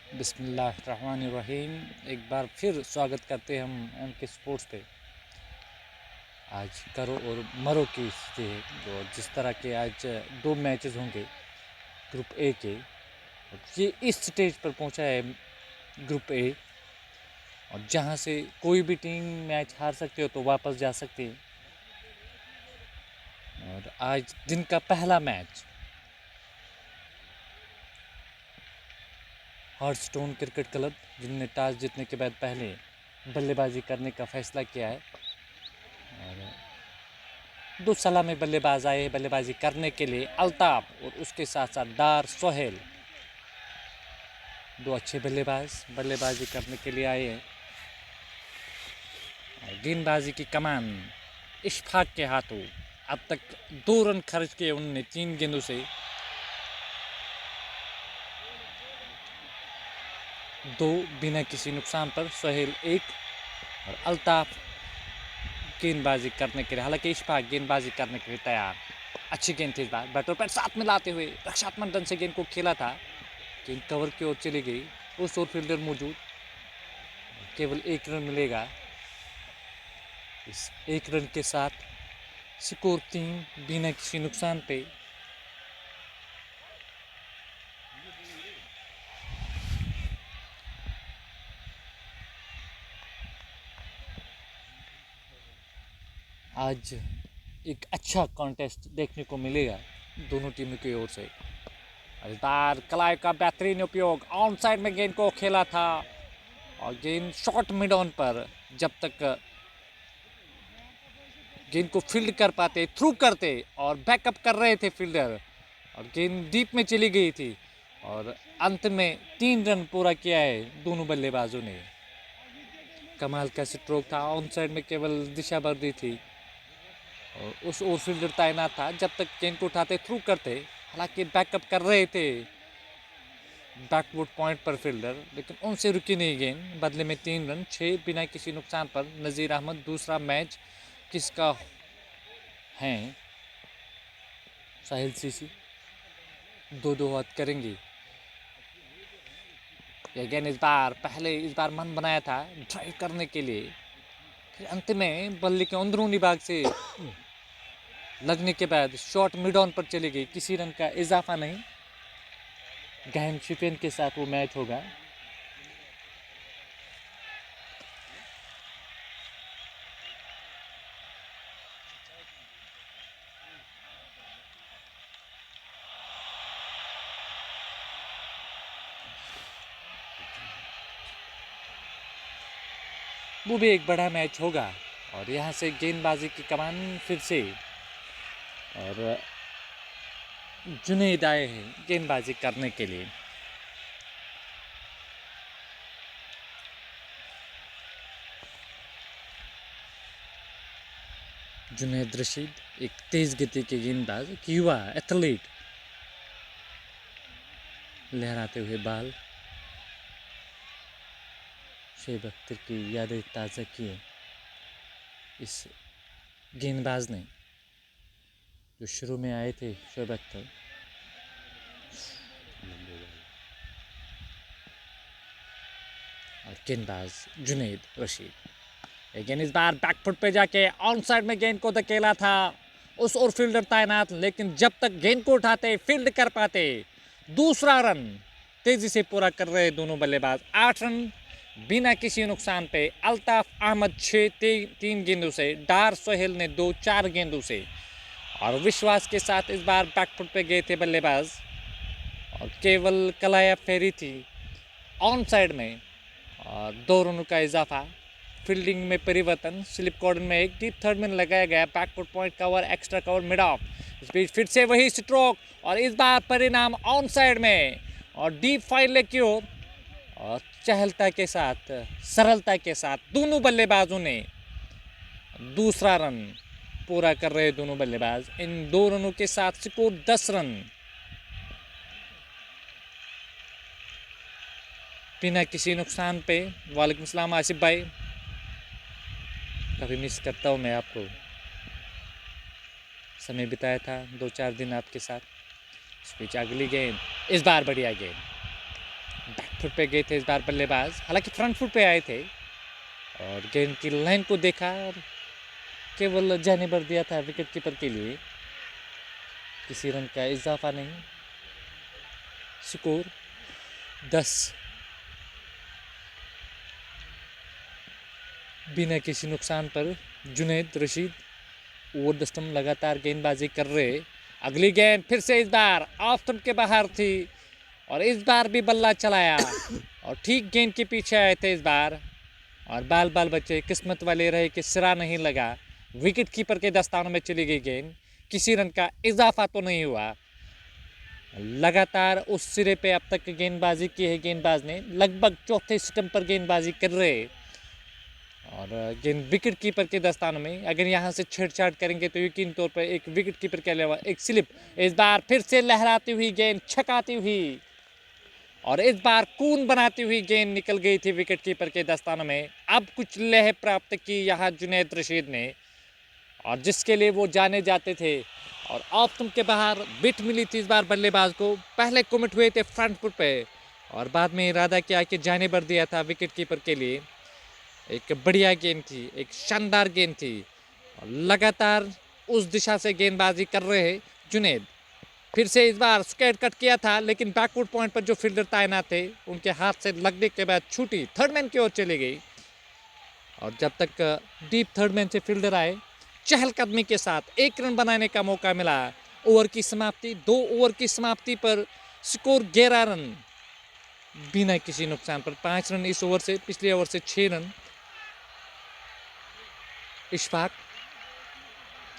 बिस्मिल्लाहिर्रहमानिर्रहीम। एक बार फिर स्वागत करते हैं हम एम के स्पोर्ट्स पे। आज करो और मरो की स्थिति है। और जिस तरह के आज दो मैचेस होंगे ग्रुप ए के, ये इस स्टेज पर पहुंचा है ग्रुप ए, और जहां से कोई भी टीम मैच हार सकती हो तो वापस जा सकती है। और आज दिन का पहला मैच हार्टस्टोन क्रिकेट क्लब, जिनने टॉस जीतने के बाद पहले बल्लेबाजी करने का फैसला किया है। और दो सलामी बल्लेबाज आए बल्लेबाजी करने के लिए, अल्ताफ और उसके साथ साथ डार सोहेल। दो अच्छे बल्लेबाज बल्लेबाजी करने के लिए आए हैं। गेंदबाजी की कमान इशफाक के हाथों। अब तक 2 रन खर्च किए उन्होंने 3 गेंदों से। 2 बिना किसी नुकसान पर, सोहेल 1 और अल्ताफ गेंदबाजी करने के लिए। हालांकि इशफाक गेंदबाजी करने के लिए तैयार। अच्छी गेंद थी इस बार, बैटर पैड साथ मिलाते हुए रक्षात्मक ढंग से गेंद को खेला था। गेंद कवर की ओर चली गई, उस ओर फील्डर मौजूद। केवल 1 रन मिलेगा। इस 1 रन के साथ स्कोर 3 बिना किसी नुकसान पे। आज एक अच्छा कॉन्टेस्ट देखने को मिलेगा दोनों टीमों की ओर से। इस बार क्लाइव का बेहतरीन उपयोग, ऑन साइड में गेंद को खेला था और गेंद शॉर्ट मिड ऑन पर। जब तक गेंद को फील्ड कर पाते, थ्रू करते और बैकअप कर रहे थे फील्डर, और गेंद डीप में चली गई थी। और अंत में 3 रन पूरा किया है दोनों बल्लेबाजों ने। कमाल का स्ट्रोक था, ऑन साइड में केवल दिशा भर दी थी और उस ओर फील्डर तैनात था। जब तक गेंद को उठाते, थ्रू करते, हालांकि बैकअप कर रहे थे बैकवुड पॉइंट पर फील्डर, लेकिन उनसे रुकी नहीं गेंद। बदले में 3 रन 6 बिना किसी नुकसान पर। नज़ीर अहमद दूसरा मैच किसका है? साहिल सीसी 2-2 हद करेंगी। अगेन इस बार मन बनाया था ड्राइव करने के लिए, फिर अंत में बल्ले के अंदरूनी भाग से लगने के बाद शॉट मिड ऑन पर चली गई। किसी रन का इजाफा नहीं। गहन शिफेन के साथ वो मैच होगा। वो भी एक बड़ा मैच होगा। और यहाँ से गेंदबाजी की कमान फिर से, और जुनैद आए हैं गेंदबाजी करने के लिए। जुनैद रशीद एक तेज गति के गेंदबाज, एक युवा एथलीट, लहराते हुए बाल। शोएब अख्तर की यादें ताज़ा किए इस गेंदबाज ने, जो शुरू में आए थे शोएब अख्तर। और गेंदबाज जुनैद रशीद लेकिन इस बार बैकफुट पे जाके ऑन साइड में गेंद को धकेला था। उस और फील्डर तैनात, लेकिन जब तक गेंद को उठाते, फील्ड कर पाते, दूसरा रन तेजी से पूरा कर रहे दोनों बल्लेबाज। 8 रन बिना किसी नुकसान पे। अल्ताफ अहमद 3 गेंदों से, डार सोहेल ने 2 4 गेंदों से। और विश्वास के साथ इस बार बैकफुट पे गए थे बल्लेबाज, और केवल कलाया फेरी थी ऑन साइड में। और 2 रनों का इजाफा। फील्डिंग में परिवर्तन, स्लिप कॉर्डन में एक, डीप थर्ड में लगाया गया backfoot point cover, extra cover mid off. इस बीच फिर से वही स्ट्रोक, और इस बार परिणाम ऑन साइड में और डीप फाइल लेग की ओर। और चहलता के साथ, सरलता के साथ दोनों बल्लेबाजों ने दूसरा रन पूरा कर रहे दोनों बल्लेबाज। इन 2 रनों के साथ स्कोर 10 रन बिना किसी नुकसान पे। वालेकुम सलाम आसिफ भाई, कभी मिस करता हूँ मैं आपको। समय बिताया था 2-4 दिन आपके साथ। इस बीच अगली गेंद, इस बार बढ़िया गेंद, फुट पे गए थे इस बार बल्लेबाज, हालांकि फ्रंट फुट पे आए थे और गेंद की लाइन को देखा और केवल जाने भर दिया था विकेट कीपर के लिए। किसी रन का इजाफा नहीं। स्कोर 10। बिना किसी नुकसान पर Junaid Rashid over the stump लगातार गेंदबाजी कर रहे। अगली गेंद फिर से इस बार ऑफ स्टंप के बाहर थी और इस बार भी बल्ला चलाया और ठीक गेंद के पीछे आए थे इस बार और बाल बाल बच्चे किस्मत वाले रहे कि सिरा नहीं लगा। विकेट कीपर के दस्तानों में चली गई गेंद, किसी रन का इजाफा तो नहीं हुआ। लगातार उस सिरे पे अब तक गेंदबाजी की है गेंदबाज ने, लगभग चौथे स्टंप पर गेंदबाजी कर रहे और गेंद विकेट कीपर के दस्तानों में। अगर यहाँ से छेड़छाड़ करेंगे तो यकीन तौर पर एक विकेट कीपर के अलावा एक स्लिप। इस बार फिर से लहराती हुई गेंद छकाती हुई और इस बार कून बनाती हुई गेंद निकल गई थी विकेट कीपर के दस्तानों में। अब कुछ लय प्राप्त की यहाँ जुनैद रशीद ने और जिसके लिए वो जाने जाते थे और ऑफ स्टंप के बाहर बिट मिली थी इस बार बल्लेबाज को। पहले कमिट हुए थे फ्रंट फुट पे और बाद में इरादा किया कि जाने भर दिया था विकेट कीपर के लिए। एक बढ़िया गेंद थी, एक शानदार गेंद थी और लगातार उस दिशा से गेंदबाजी कर रहे हैं जुनैद। फिर से इस बार स्क्वायर कट किया था लेकिन बैकवर्ड पॉइंट पर जो फील्डर तैनात थे उनके हाथ से लगने के बाद छूटी थर्ड मैन की ओर चली गई और जब तक डीप थर्ड मैन से फील्डर आए चहलकदमी के साथ 1 रन बनाने का मौका मिला। ओवर की समाप्ति 2 ओवर की समाप्ति पर स्कोर 11 रन बिना किसी नुकसान पर। 5 रन इस ओवर से, पिछले ओवर से 6 रन। इशफाक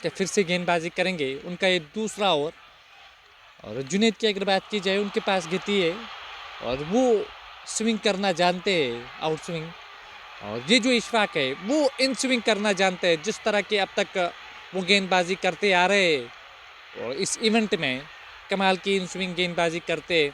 क्या फिर से गेंदबाजी करेंगे, उनका ये दूसरा ओवर। और जुनैद की अगर बात की जाए उनके पास गति है और वो स्विंग करना जानते हैं, आउट स्विंग। और ये जो इशफाक है वो इन स्विंग करना जानते हैं जिस तरह के अब तक वो गेंदबाजी करते आ रहे हैं और इस इवेंट में कमाल की इन स्विंग गेंदबाजी करते।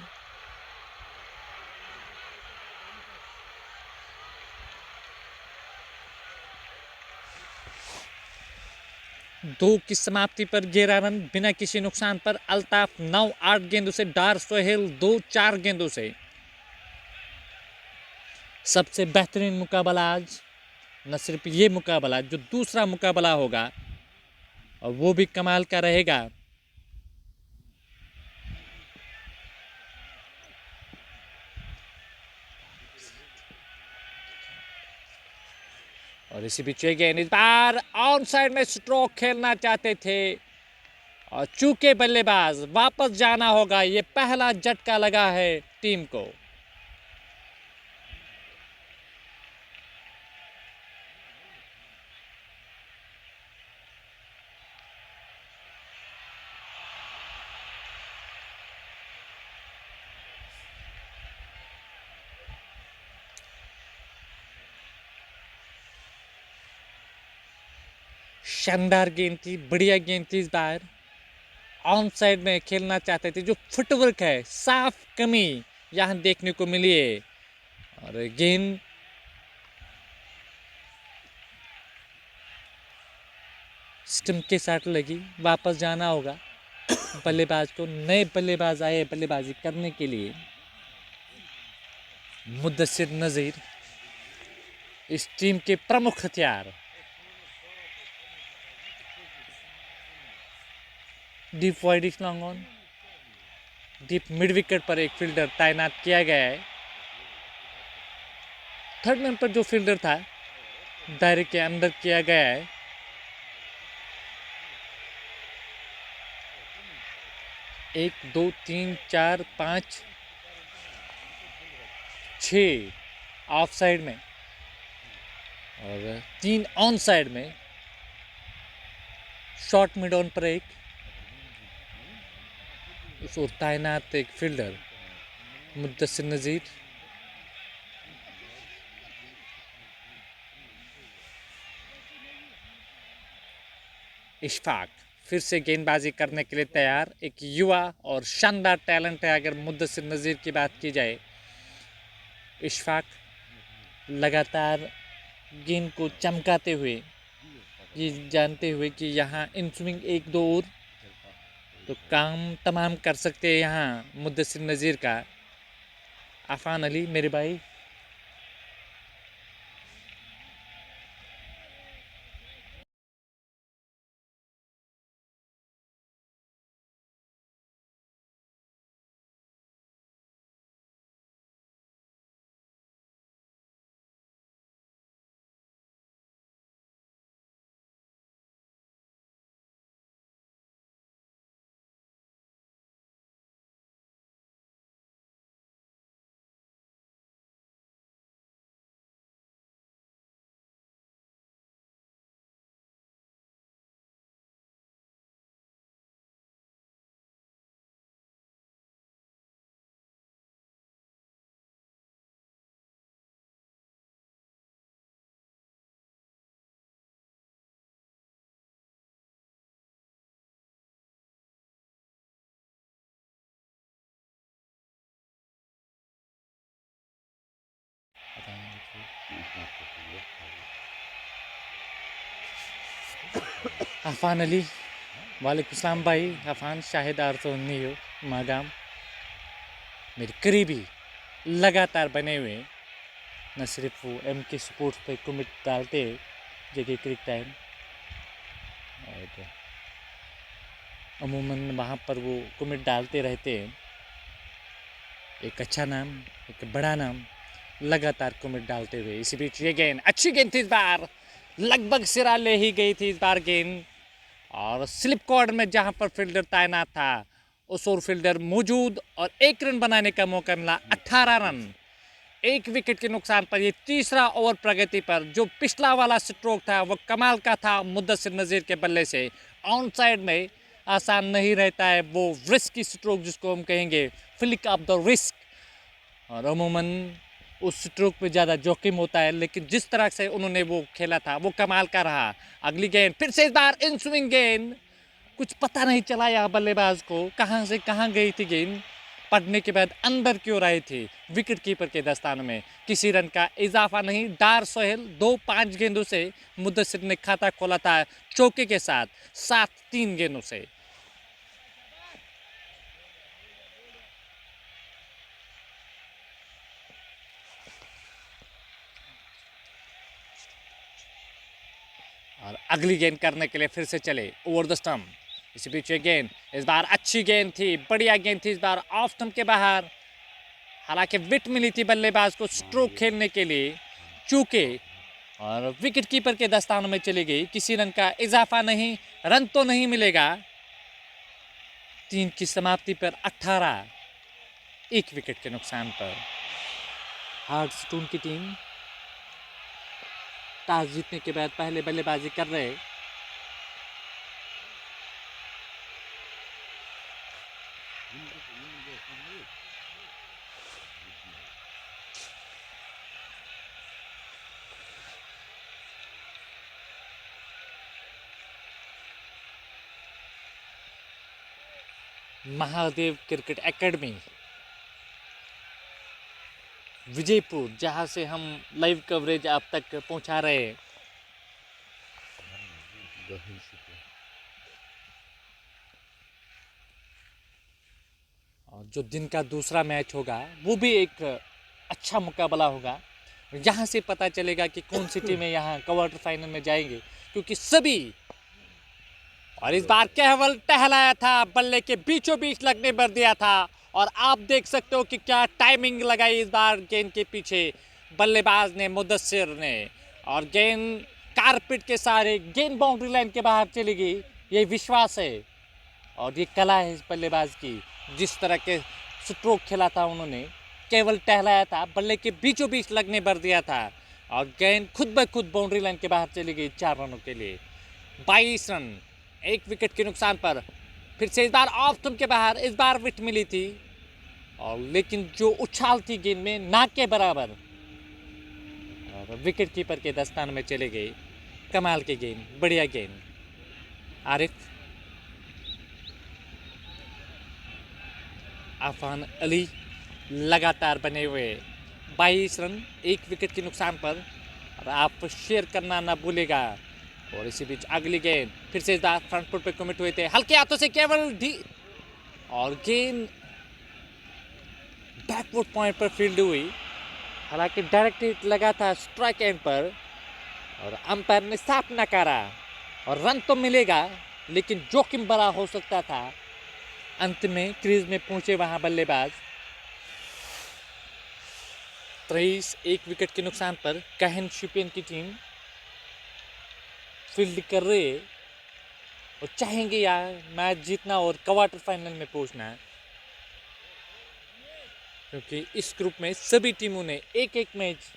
दो की समाप्ति पर 11 रन बिना किसी नुकसान पर। अल्ताफ 9-8 गेंदों से, डार सोहेल 2-4 गेंदों से। सबसे बेहतरीन मुकाबला आज, न सिर्फ ये मुकाबला, जो दूसरा मुकाबला होगा और वो भी कमाल का रहेगा। और इसी बीच गेंद इस बार ऑन साइड में स्ट्रोक खेलना चाहते थे और चूके बल्लेबाज वापस जाना होगा। ये पहला झटका लगा है टीम को। शानदार गेंद थी, बढ़िया गेंद थी। इस बार ऑन साइड में खेलना चाहते थे। जो फुटवर्क है, साफ कमी यहाँ देखने को मिली है और गेंद स्टंप के साथ लगी। वापस जाना होगा बल्लेबाज को। नए बल्लेबाज आए बल्लेबाजी करने के लिए। मुद्दसिर नज़ीर इस टीम के प्रमुख हथियार। Deep widish long on, deep mid wicket पर एक फील्डर तैनात किया गया है। थर्ड मैन पर जो फील्डर था दायरे के अंदर किया गया है। एक, दो, तीन, चार, 5, 6 ऑफ साइड में और 3 ऑन साइड में। शॉर्ट मिड ऑन पर एक उस ओर तैनात एक फील्डर मुद्दसिर नज़ीर। इशफाक फिर से गेंदबाजी करने के लिए तैयार। एक युवा और शानदार टैलेंट है अगर मुद्दसिर नज़ीर की बात की जाए। इशफाक लगातार गेंद को चमकाते हुए, ये जानते हुए कि यहाँ इन स्विंग 1-2 और तो काम तमाम कर सकते हैं यहाँ मुद्दसिर नज़ीर का। अफान अली मेरे भाई। अफान अली वालेकुम सलाम भाई। अफान शाहिद आरसोनी हो मागाम मेरे करीबी लगातार बने हुए, न सिर्फ वो एम के स्पोर्ट्स पे कमिट डालते जगह क्रिक टाइम, और अमूमन वहाँ पर वो कमिट डालते रहते हैं। एक अच्छा नाम, एक बड़ा नाम, लगातार कमिट डालते हुए। इसी बीच ये गेंद, अच्छी गेंद थी इस बार, लगभग सिरा ले ही गई थी इस बार गेंद, और स्लिप कॉर्ड में जहां पर फील्डर तैनात था उस ओर फील्डर मौजूद, और 1 रन बनाने का मौका मिला। 18 रन 1 विकेट के नुकसान पर। ये तीसरा ओवर प्रगति पर। जो पिछला वाला स्ट्रोक था वो कमाल का था मुद्दसिर नज़ीर के बल्ले से। ऑन साइड में आसान नहीं रहता है वो रिस्की स्ट्रोक जिसको हम कहेंगे, फ्लिक ऑफ द रिस्क, और अमूमन उस स्ट्रोक पे ज़्यादा जोखिम होता है, लेकिन जिस तरह से उन्होंने वो खेला था वो कमाल का रहा। अगली गेंद फिर से इस बार इन स्विंग गेंद, कुछ पता नहीं चला यहाँ बल्लेबाज को कहाँ से कहाँ गई थी गेंद, पड़ने के बाद अंदर क्यों रही थी विकेट कीपर के दस्तानों में। किसी रन का इजाफा नहीं। डार सोहेल 2-5 गेंदों से मुद्दसिर ने खाता खोला था चौके के साथ, 7-3 गेंदों से। और अगली गेंद करने के लिए फिर से चले ओवर द स्टंप। इसी बीच ये गेंद इस बार अच्छी गेंद थी, बढ़िया गेंद थी इस बार, ऑफ स्टंप के बाहर। हालांकि विट मिली थी बल्लेबाज को स्ट्रोक खेलने के लिए, चूके और विकेट कीपर के दस्तानों में चली गई। किसी रन का इजाफा नहीं, रन तो नहीं मिलेगा। 3 की समाप्ति पर 18, 1 विकेट के नुकसान पर। हार्ट्स टून की टीम टॉस जीतने के बाद पहले बल्लेबाजी कर रहे। महादेव क्रिकेट एकेडमी विजयपुर, जहां से हम लाइव कवरेज आप तक पहुंचा रहे हैं। और जो दिन का दूसरा मैच होगा वो भी एक अच्छा मुकाबला होगा। यहाँ से पता चलेगा कि कौन सी टीमें यहाँ क्वार्टर फाइनल में जाएंगे, क्योंकि सभी, और इस बार केवल टहलाया था, बल्ले के बीचों बीच लगने भर दिया था। और आप देख सकते हो कि क्या टाइमिंग लगाई इस बार गेंद के पीछे बल्लेबाज ने, मुद्दसिर ने, और गेंद कारपेट के सारे गेंद बाउंड्री लाइन के बाहर चली गई। ये विश्वास है और ये कला है इस बल्लेबाज की। जिस तरह के स्ट्रोक खेला था उन्होंने, केवल टहलाया था, बल्ले के बीचों बीच लगने भर दिया था, और गेंद खुद ब खुद बाउंड्री लाइन के बाहर चली गई 4 रनों के लिए। 22 रन 1 विकेट के नुकसान पर। फिर से इस बार ऑफ स्टंप के बाहर, इस बार विट मिली थी, और लेकिन जो उछाल थी गेंद में ना के बराबर, और विकेट कीपर के दस्तान में चले गई। कमाल की गेंद, बढ़िया गेंद। आरिफ अफान अली लगातार बने हुए 22 रन 1 विकेट के नुकसान पर। और आप शेयर करना ना भूलेगा। और इसी बीच अगली गेंद फिर से इस बार फ्रंट फुट पे कमिट हुए थे, हल्के हाथों से केवल डी, और गेंद बैकवर्ड पॉइंट पर फील्ड हुई, हालांकि डायरेक्ट हिट लगा था स्ट्राइक एंड पर और अंपायर ने साफ नकारा और रन तो मिलेगा लेकिन जोखिम बड़ा हो सकता था। अंत में क्रीज में पहुंचे वहां बल्लेबाज 23 एक विकेट के नुकसान पर कहन शिपियन की टीम फील्ड कर रहे और चाहेंगे यार मैच जीतना और क्वार्टर फाइनल में पहुंचना है, क्योंकि इस ग्रुप में सभी टीमों ने एक एक मैच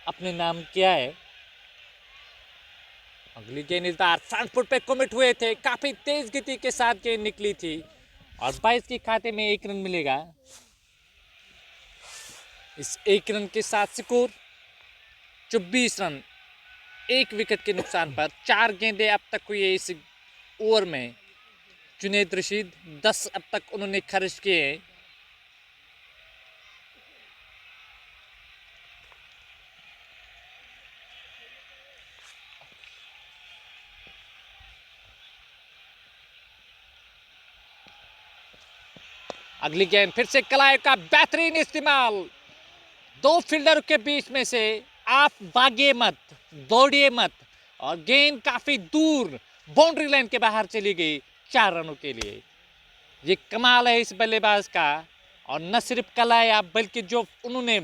अपने नाम किया है। अगली गेंद इस बार फ्रंट फुट पे कमिट हुए थे, काफी तेज गति के साथ गेंद निकली थी और 22 के खाते में 1 रन मिलेगा। इस 1 रन के साथ स्कोर 24 रन 1 विकेट के नुकसान पर। 4 गेंदें अब तक हुई है इस ओवर में। जुनैद रशीद 10 अब तक उन्होंने खर्च किए हैं। अगली गेंद फिर से कलाय का बेहतरीन इस्तेमाल, 2 फील्डर के बीच में से आप भागिए मत, दौड़िए मत और गेंद काफी दूर बाउंड्री लाइन के बाहर चली गई 4 रनों के लिए। ये कमाल है इस बल्लेबाज का, और न सिर्फ कलाया बल्कि जो उन्होंने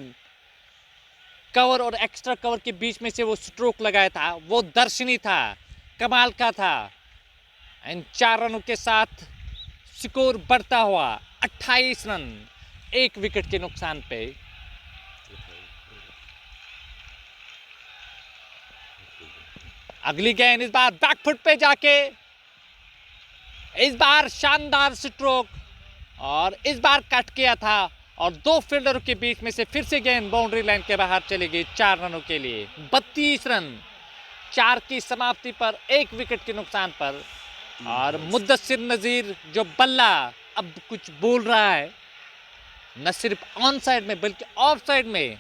कवर और एक्स्ट्रा कवर के बीच में से वो स्ट्रोक लगाया था वो दर्शनीय था, कमाल का था। इन 4 रनों के साथ स्कोर बढ़ता हुआ 28 रन 1 विकेट के नुकसान पे। अगली गेंद इस बार बैकफुट पे जाके, इस बार शानदार स्ट्रोक और इस बार कट किया था और 2 फील्डरों के बीच में से फिर से गेंद बाउंड्री लाइन के बाहर चली गई 4 रनों के लिए। 32 रन 4 की समाप्ति पर 1 विकेट के नुकसान पर। और मुद्दस्सिर नजीर जो बल्ला अब कुछ बोल रहा है, न सिर्फ ऑन साइड में बल्कि ऑफ साइड में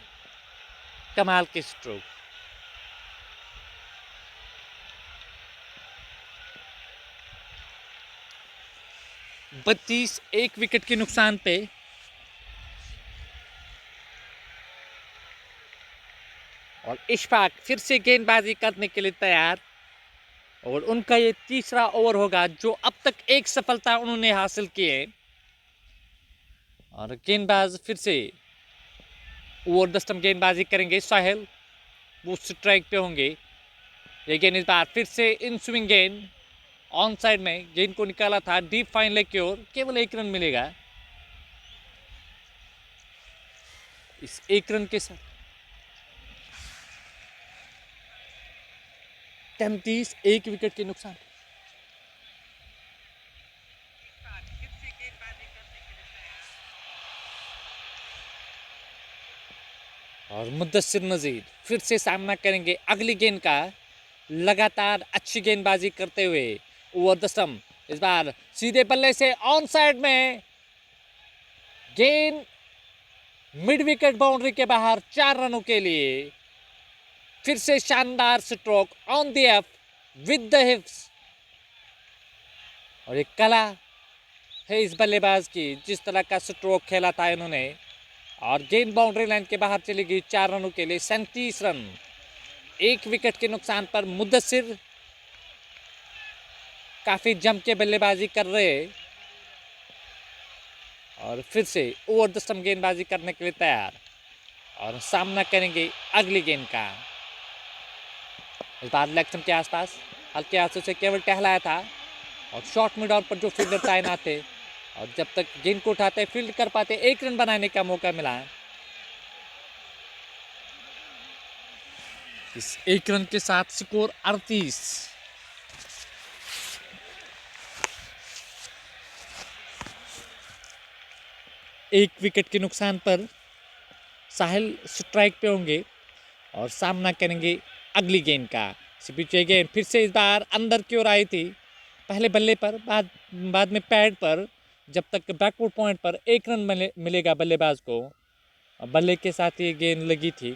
कमाल के स्ट्रोक। बत्तीस 1 विकेट के नुकसान पे और इशफाक फिर से गेंदबाजी करने के लिए तैयार और उनका ये तीसरा ओवर होगा जो अब तक एक सफलता उन्होंने हासिल की है। और गेंदबाज फिर से ओवर द स्टंप गेंदबाजी करेंगे। साहिल वो स्ट्राइक पे होंगे। ये गेंद इस बार फिर से इन स्विंग गेंद ऑन साइड में गेंद को निकाला था डीप फाइन लेग की ओर, केवल 1 रन मिलेगा। इस 1 रन के साथ 33 1 विकेट के नुकसान। और मुद्दस्सिर नजीर फिर से सामना करेंगे अगली गेंद का, लगातार अच्छी गेंदबाजी करते हुए। ओवर द स्टंप इस बार सीधे बल्ले से ऑन साइड में गेंद मिड विकेट बाउंड्री के बाहर 4 रनों के लिए। फिर से शानदार stroke on the F with the हिप्स। और एक कला है इस बल्लेबाज की, जिस तरह का स्ट्रोक खेला था इन्होंने और गेंद बाउंड्री लाइन के बाहर चली गई 4 रनों के लिए। 37 रन 1 विकेट के नुकसान पर। मुद्दस्सिर काफी जम के बल्लेबाजी कर रहे और फिर से ओवर द स्टंप गेंदबाजी करने के लिए तैयार और सामना करेंगे अगली गेंद का। इस बार लेग स्टंप के आसपास हल्के हाथों से केवल टहलाया था और शॉर्ट मिड ऑन पर जो फील्डर तैनात थे और जब तक गेंद को उठाते फील्ड कर पाते 1 रन बनाने का मौका मिला। इस 1 रन के साथ स्कोर 38। एक विकेट के नुकसान पर साहिल स्ट्राइक पे होंगे और सामना करेंगे अगली गेंद का। पीछे गेंद फिर से इस बार अंदर की ओर आई थी, पहले बल्ले पर बाद में पैड पर। जब तक बैकवर्ड पॉइंट पर 1 रन मिलेगा बल्लेबाज को। बल्ले के साथ ये गेंद लगी थी।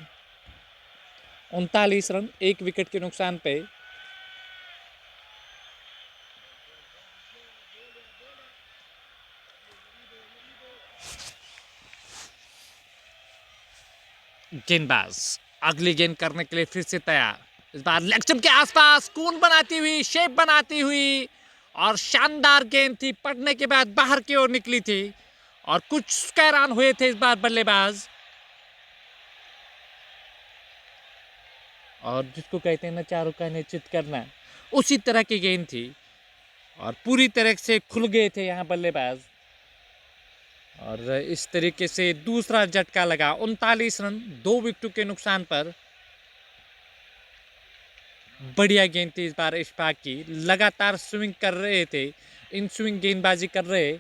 39 रन 1 विकेट के नुकसान पे। गेंदबाज अगली गेंद करने के लिए फिर से तैयार। इस बार लेग स्टंप के आसपास कोन बनाती हुई, शेप बनाती हुई, और शानदार गेंद थी, पड़ने के बाद बाहर की ओर निकली थी और कुछ कैरान हुए थे इस बार बल्लेबाज। और जिसको कहते हैं ना चारों का निश्चित करना, उसी तरह की गेंद थी और पूरी तरह से खुल गए थे यहाँ बल्लेबाज। और इस तरीके से दूसरा झटका लगा। 39 रन 2 विकेटों के नुकसान पर। बढ़िया गेंद थी इस बार इशफाक की, लगातार स्विंग कर रहे थे, इन स्विंग गेंदबाजी कर रहे।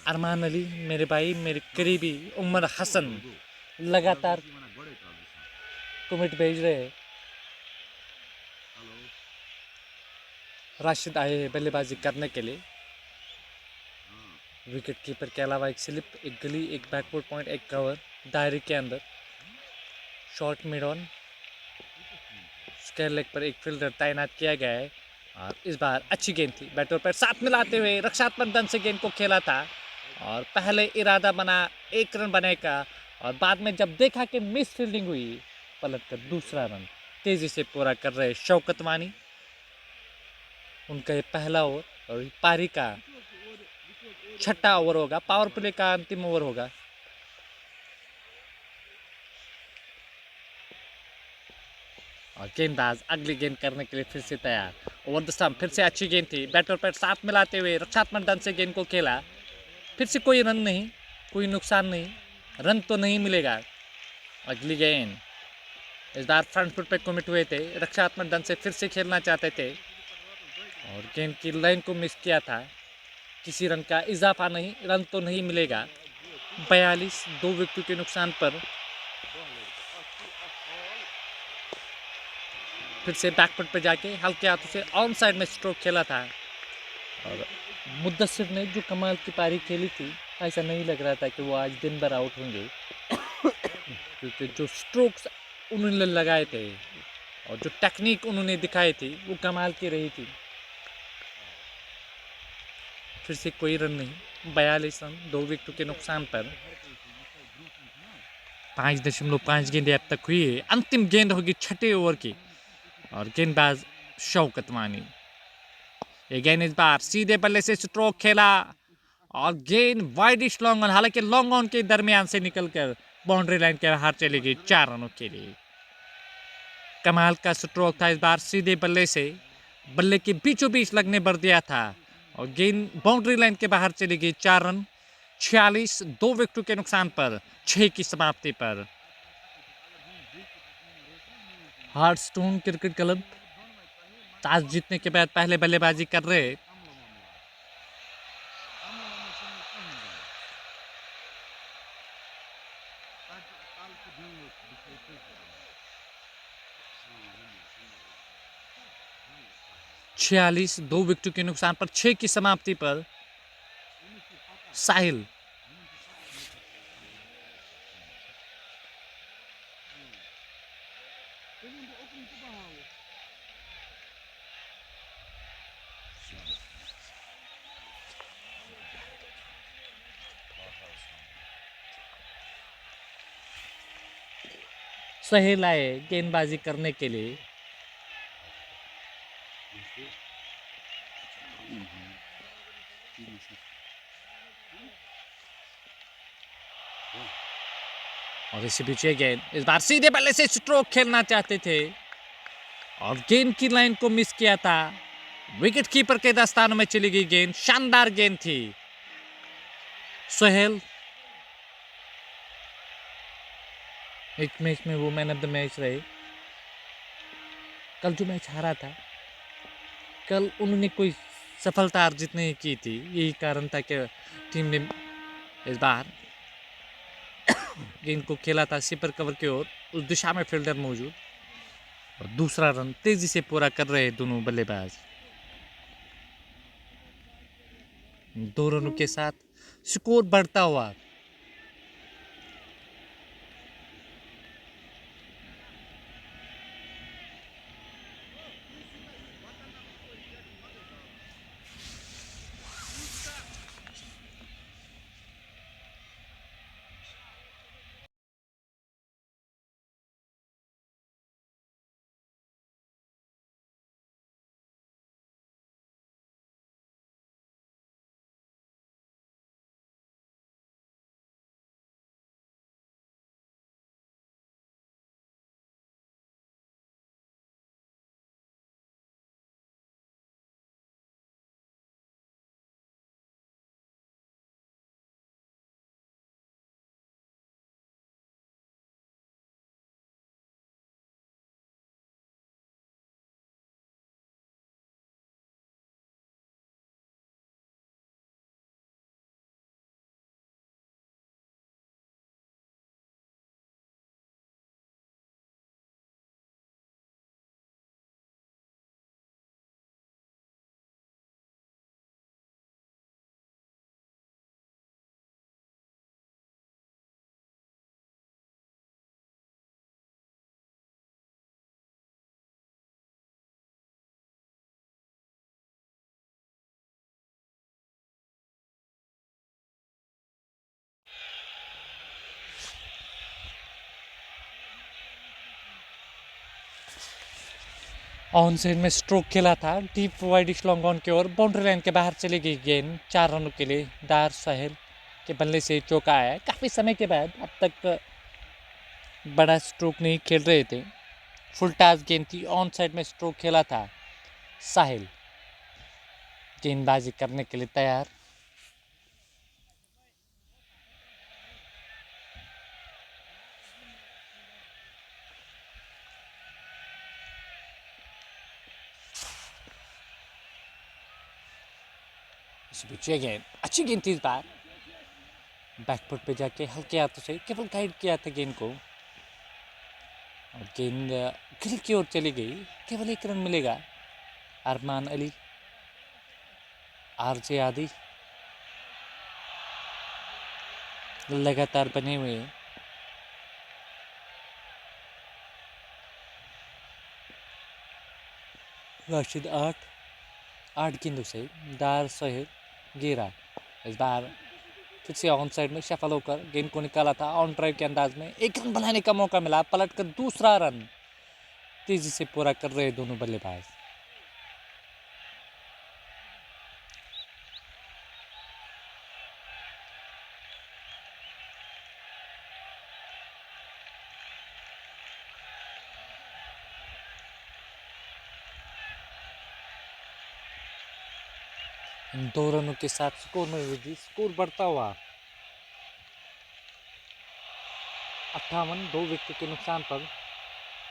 अरमान अली मेरे भाई, मेरे करीबी उमर हसन लगातार कमेंट भेज रहे हैं। राशिद आए हैं बल्लेबाजी करने के लिए। विकेट कीपर के अलावा एक स्लिप, एक गली, एक बैकवर्ड पॉइंट, एक कवर दायरे के अंदर। Short mid on square leg पर एक फील्डर तैनात किया गया है। और इस बार अच्छी गेंद थी, बैट और पैर साथ मिलाते हुए रक्षात्मक ढंग से गेंद को खेला था। और पहले इरादा बना 1 रन बनाने का, और बाद में जब देखा कि मिस फील्डिंग हुई, पलट कर दूसरा रन तेजी से पूरा कर रहे शौकत वानी। उनका ये पहला ओवर और पारी का 6ठा ओवर होगा, पावर प्ले का अंतिम ओवर होगा। और गेंदबाज अगली गेंद करने के लिए फिर से तैयार। ओवर द स्टंप फिर से अच्छी गेंद थी, बैट और पैर साथ मिलाते हुए रक्षात्मक ढंग से गेंद को खेला। फिर से कोई रन नहीं, कोई नुकसान नहीं, रन तो नहीं मिलेगा। अगली गेंद इस बार फ्रंट फुट पे कमिट हुए थे, रक्षात्मक ढंग से फिर से खेलना चाहते थे और गेंद की लाइन को मिस किया था। किसी रन का इजाफा नहीं, रन तो नहीं मिलेगा। 42 2 विकेट के नुकसान पर फिर से बैकफुट पे जाके हल्के हाथों से ऑन साइड में स्ट्रोक खेला था। और मुद्दसिर ने जो कमाल की पारी खेली थी, ऐसा नहीं लग रहा था कि वो आज दिन भर आउट होंगे, क्योंकि जो स्ट्रोक्स उन्होंने लगाए थे और जो टेक्निक उन्होंने दिखाई थी वो कमाल की रही थी। फिर से कोई रन नहीं, 42 रन 2 विकेट के नुकसान पर। 5.5 गेंदें अब तक हुई है। अंतिम गेंद होगी छठे ओवर की और गेंदबाज शौकत वानी। ये गेंद इस बार सीधे बल्ले से स्ट्रोक खेला और गेंद वाइडिश लॉन्ग ऑन, हालांकि लॉन्ग ऑन के दरमियान से निकलकर बाउंड्री लाइन के बाहर चली गई 4 रनों के लिए। कमाल का स्ट्रोक था इस बार, सीधे बल्ले से बल्ले के बीचों बीच लगने भर दिया था और गेंद बाउंड्री लाइन के बाहर चली गई 4 रन। 46 2 विकेट के नुकसान पर 6 की समाप्ति पर। हार्टस्टोन क्रिकेट क्लब टॉस जीतने के बाद पहले बल्लेबाजी कर रहे। छियालीस 2 विकेट के नुकसान पर 6 की समाप्ति पर साहिल। साहिल आए गेंदबाजी करने के लिए। और इसी बीच ये गेंद इस बार सीधे बल्ले से स्ट्रोक खेलना चाहते थे और गेंद की लाइन को मिस किया था। विकेट कीपर के दस्तानों में चली गई गेंद, शानदार गेंद थी। सोहेल एक मैच में वो मैन ऑफ द मैच रहे। कल जो मैच हारा था, कल उन्होंने कोई सफलता अर्जित नहीं की थी, यही कारण था कि टीम ने इस बार गेंद को खेला था सिपर कवर की ओर, उस दिशा में फील्डर मौजूद और दूसरा रन तेजी से पूरा कर रहे दोनों बल्लेबाज। 2 रनों के साथ स्कोर बढ़ता हुआ। ऑन साइड में स्ट्रोक खेला था, डीप वाइडिश लॉन्ग ऑन की ओर, बाउंड्री लाइन के बाहर चली गई गेंद 4 रनों के लिए। दार साहिल के बल्ले से चौका आया काफ़ी समय के बाद। अब तक बड़ा स्ट्रोक नहीं खेल रहे थे, फुल टॉस गेंद थी, ऑन साइड में स्ट्रोक खेला था। साहिल गेंदबाजी करने के लिए तैयार। इस बीच गेंद अच्छी गेंद थी इस बार, बैकफुट पे जाके हल्के हाथों से केवल गाइड किया था गेंद को, और गेंद ग्रिल की ओर चली गई। केवल एक रन मिलेगा। अरमान अली, आरजे आदि लगातार बने हुए हैं। राशिद आठ गेंदों से दार सोहेल गिरा। इस बार फिर से ऑन साइड में सफल होकर गेंद को निकाला था ऑन ड्राइव के अंदाज में। एक रन बनाने का मौका मिला, पलटकर दूसरा रन तेजी से पूरा कर रहे दोनों बल्लेबाज। इन 2 रनों के साथ स्कोर में वृद्धि, स्कोर बढ़ता हुआ 58, 2 विकेट के नुकसान पर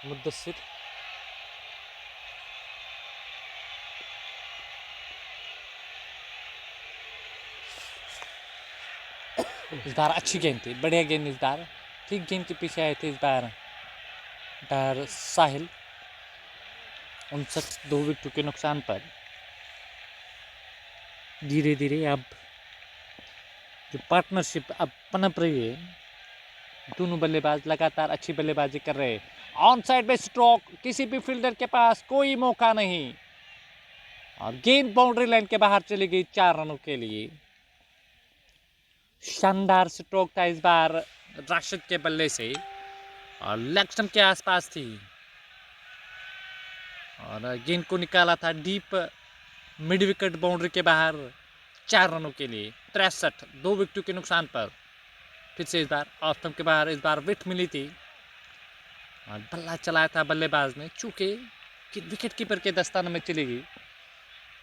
मुद्दस्सिर इस बार अच्छी गेंद थी, बढ़िया गेंद इस बार, ठीक गेंद के पीछे आए थे इस बार डार साहिल। 59, 2 विकेट के नुकसान पर धीरे धीरे अब जो पार्टनरशिप अब पनप रही है, दोनों बल्लेबाज लगातार अच्छी बल्लेबाजी कर रहे हैं। ऑन साइड में स्ट्रोक, किसी भी फील्डर के पास कोई मौका नहीं, और गेंद बाउंड्री लाइन के बाहर चली गई 4 रनों के लिए। शानदार स्ट्रोक था इस बार राशिद के बल्ले से, और लेग स्टंप के आसपास थी, और गेंद को निकाला था डीप मिड विकेट बाउंड्री के बाहर 4 रनों के लिए। 63, 2 विकेट के नुकसान पर फिर से इस बार ऑफ स्टंप के बाहर इस बार विकेट मिली थी, और बल्ला चलाया था बल्लेबाज ने, चूंकि विकेट कीपर के दस्ताने में चली गई,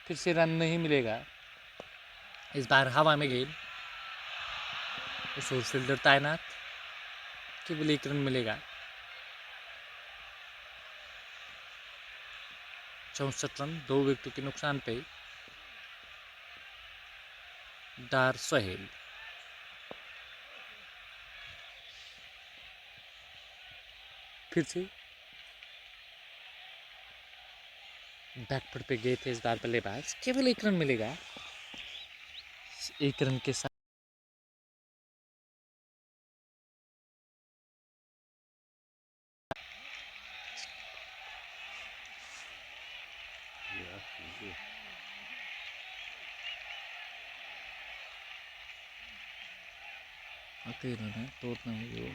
फिर से रन नहीं मिलेगा। इस बार हवा में गेंद, उस ओर फील्डर तैनात, केवल 1 रन मिलेगा। 64 रन, 2 विकेट के नुकसान पे डार सोहेल। फिर से बैकफुट पे गए थे इस बार बल्लेबाज, केवल 1 रन मिलेगा। 1 रन के साथ आते रहना, तोड़ना है वो।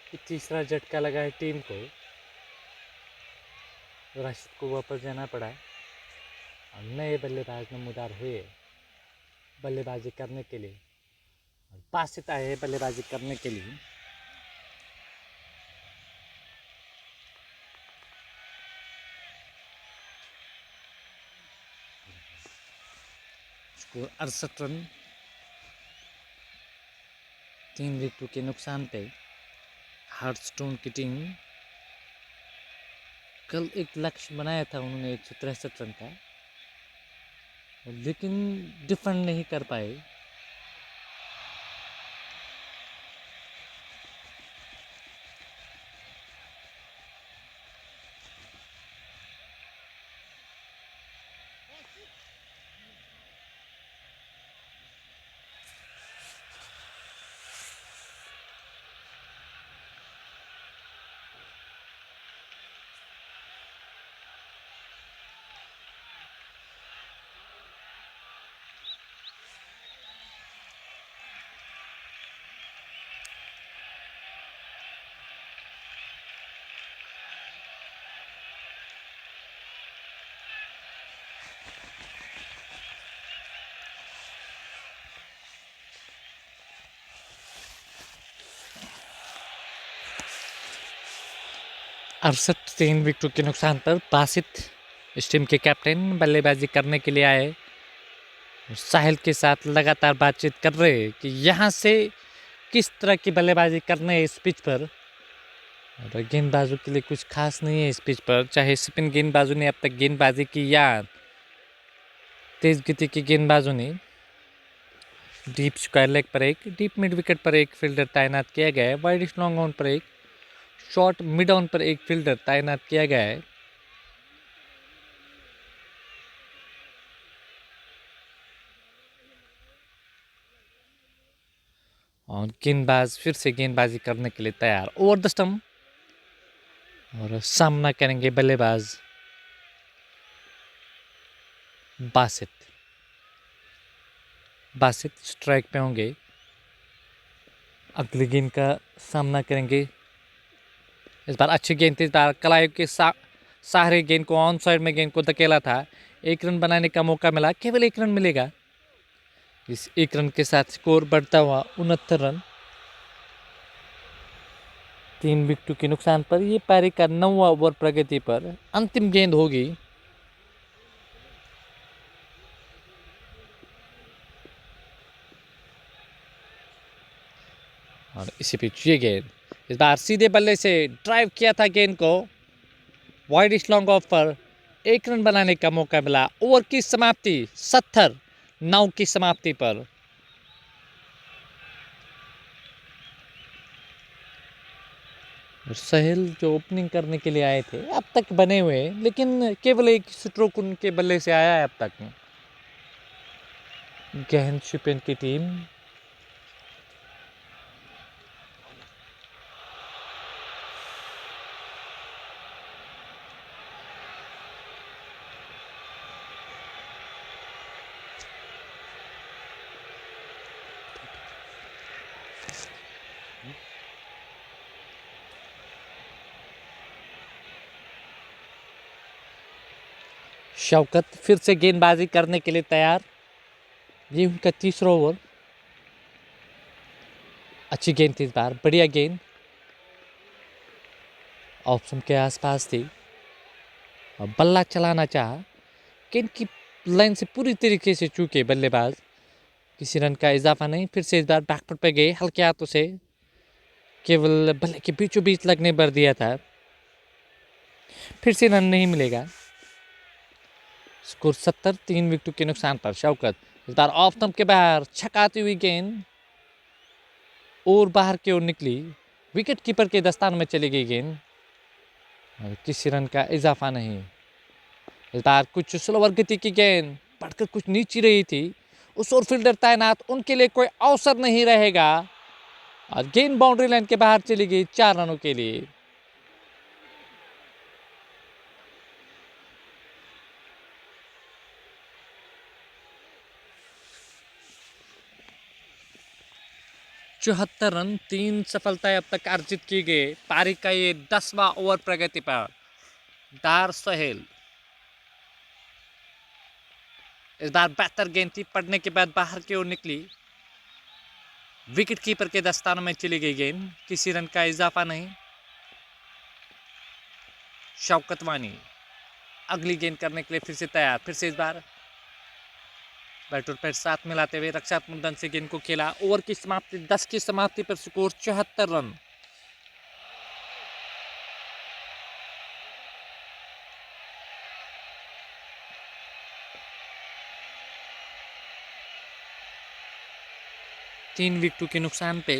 ये तीसरा झटका लगा है टीम को। राशिद को वापस जाना पड़ा और नए बल्लेबाज नमूदार हुए बल्लेबाजी करने के लिए। बासित आए हैं बल्लेबाजी करने के लिए। स्कोर 68 रन 3 विकेटों के नुकसान पे हार्टस्टोन की टीम कल एक लक्ष्य बनाया था उन्होंने 163 रन का, लेकिन डिफेंड नहीं कर पाए। अड़सठ 3 विकेटों के नुकसान पर बासित इस टीम के कैप्टन बल्लेबाजी करने के लिए आए। साहिल के साथ लगातार बातचीत कर रहे हैं कि यहाँ से किस तरह की बल्लेबाजी करनी है इस पिच पर। और गेंदबाजों के लिए कुछ खास नहीं है इस पिच पर, चाहे स्पिन गेंदबाजों ने अब तक गेंदबाजी की या तेज गति के गेंदबाजों ने। डीप स्क्वायर लेग पर एक, डीप मिड विकेट पर एक फील्डर तैनात किया गया है। वाइड लॉन्ग ऑन पर एक, शॉर्ट मिड ऑन पर एक फील्डर तैनात किया गया है। और गेंदबाज फिर से गेंदबाजी करने के लिए तैयार ओवर द स्टंप। और सामना करेंगे बल्लेबाज बासित। बासित स्ट्राइक पे होंगे, अगली गेंद का सामना करेंगे। इस बार अच्छी गेंद थी, इस बार कलाई के सहारे गेंद को ऑन साइड में गेंद को धकेला था। 1 रन बनाने का मौका मिला, केवल 1 रन मिलेगा। इस 1 रन के साथ स्कोर बढ़ता हुआ 69 रन 3 विकेटों के नुकसान पर। ये पारी का 9वां ओवर प्रगति पर अंतिम गेंद होगी। और इसी बीच ये गेंद इस बार सीधे बल्ले से ड्राइव किया था गेंद को वाइड लॉन्ग ऑफ पर। 1 रन बनाने का मौका मिला। ओवर की समाप्ति 70 9 की समाप्ति पर। और साहिल जो ओपनिंग करने के लिए आए थे अब तक बने हुए, लेकिन केवल एक स्ट्रोक उनके बल्ले से आया है अब तक। गहन शिपिन की टीम शौकत फिर से गेंदबाजी करने के लिए तैयार। ये उनका तीसरा ओवर। अच्छी गेंद थी इस बार, बढ़िया गेंद ऑप्शन के आसपास थी और बल्ला चलाना चाहा। गेंद की लाइन से पूरी तरीके से चूके बल्लेबाज, किसी रन का इजाफा नहीं। फिर से इस बार बैकफुट पे गए हल्के हाथों से, केवल बल्ले के बीचों बीच लगने भर दिया था। फिर से रन नहीं मिलेगा। स्कोर 70 3 विकेटों के नुकसान पर। शौकत इस बार ऑफ स्टंप के बाहर छकाती हुई गेंद और बाहर की ओर निकली, विकेट कीपर के दस्तान में चली गई गेंद और किसी रन का इजाफा नहीं। इस बार कुछ स्लोवर गति की गेंद बढ़कर कुछ नीचे रही थी, उस ओर फील्डर तैनात, उनके लिए कोई अवसर नहीं रहेगा और गेंद बाउंड्री लाइन के बाहर चली गई 4 रनों के लिए। 74 रन, 3 सफलताएं अब तक अर्जित की गई। पारी का ये 10वां ओवर प्रगति पर। डार सहेल इस बार बेहतर गेंद थी, पड़ने के बाद बाहर की ओर निकली। विकेट कीपर के दस्तानों में चली गई गेंद, किसी रन का इजाफा नहीं। शौकत वानी अगली गेंद करने के लिए फिर से तैयार। फिर से इस बार बैट और पैर साथ मिलाते हुए रक्षात्मक ढंग से गेंद को खेला। ओवर की समाप्ति 10 की समाप्ति पर स्कोर 74 रन। तीन विकेटों के नुकसान पे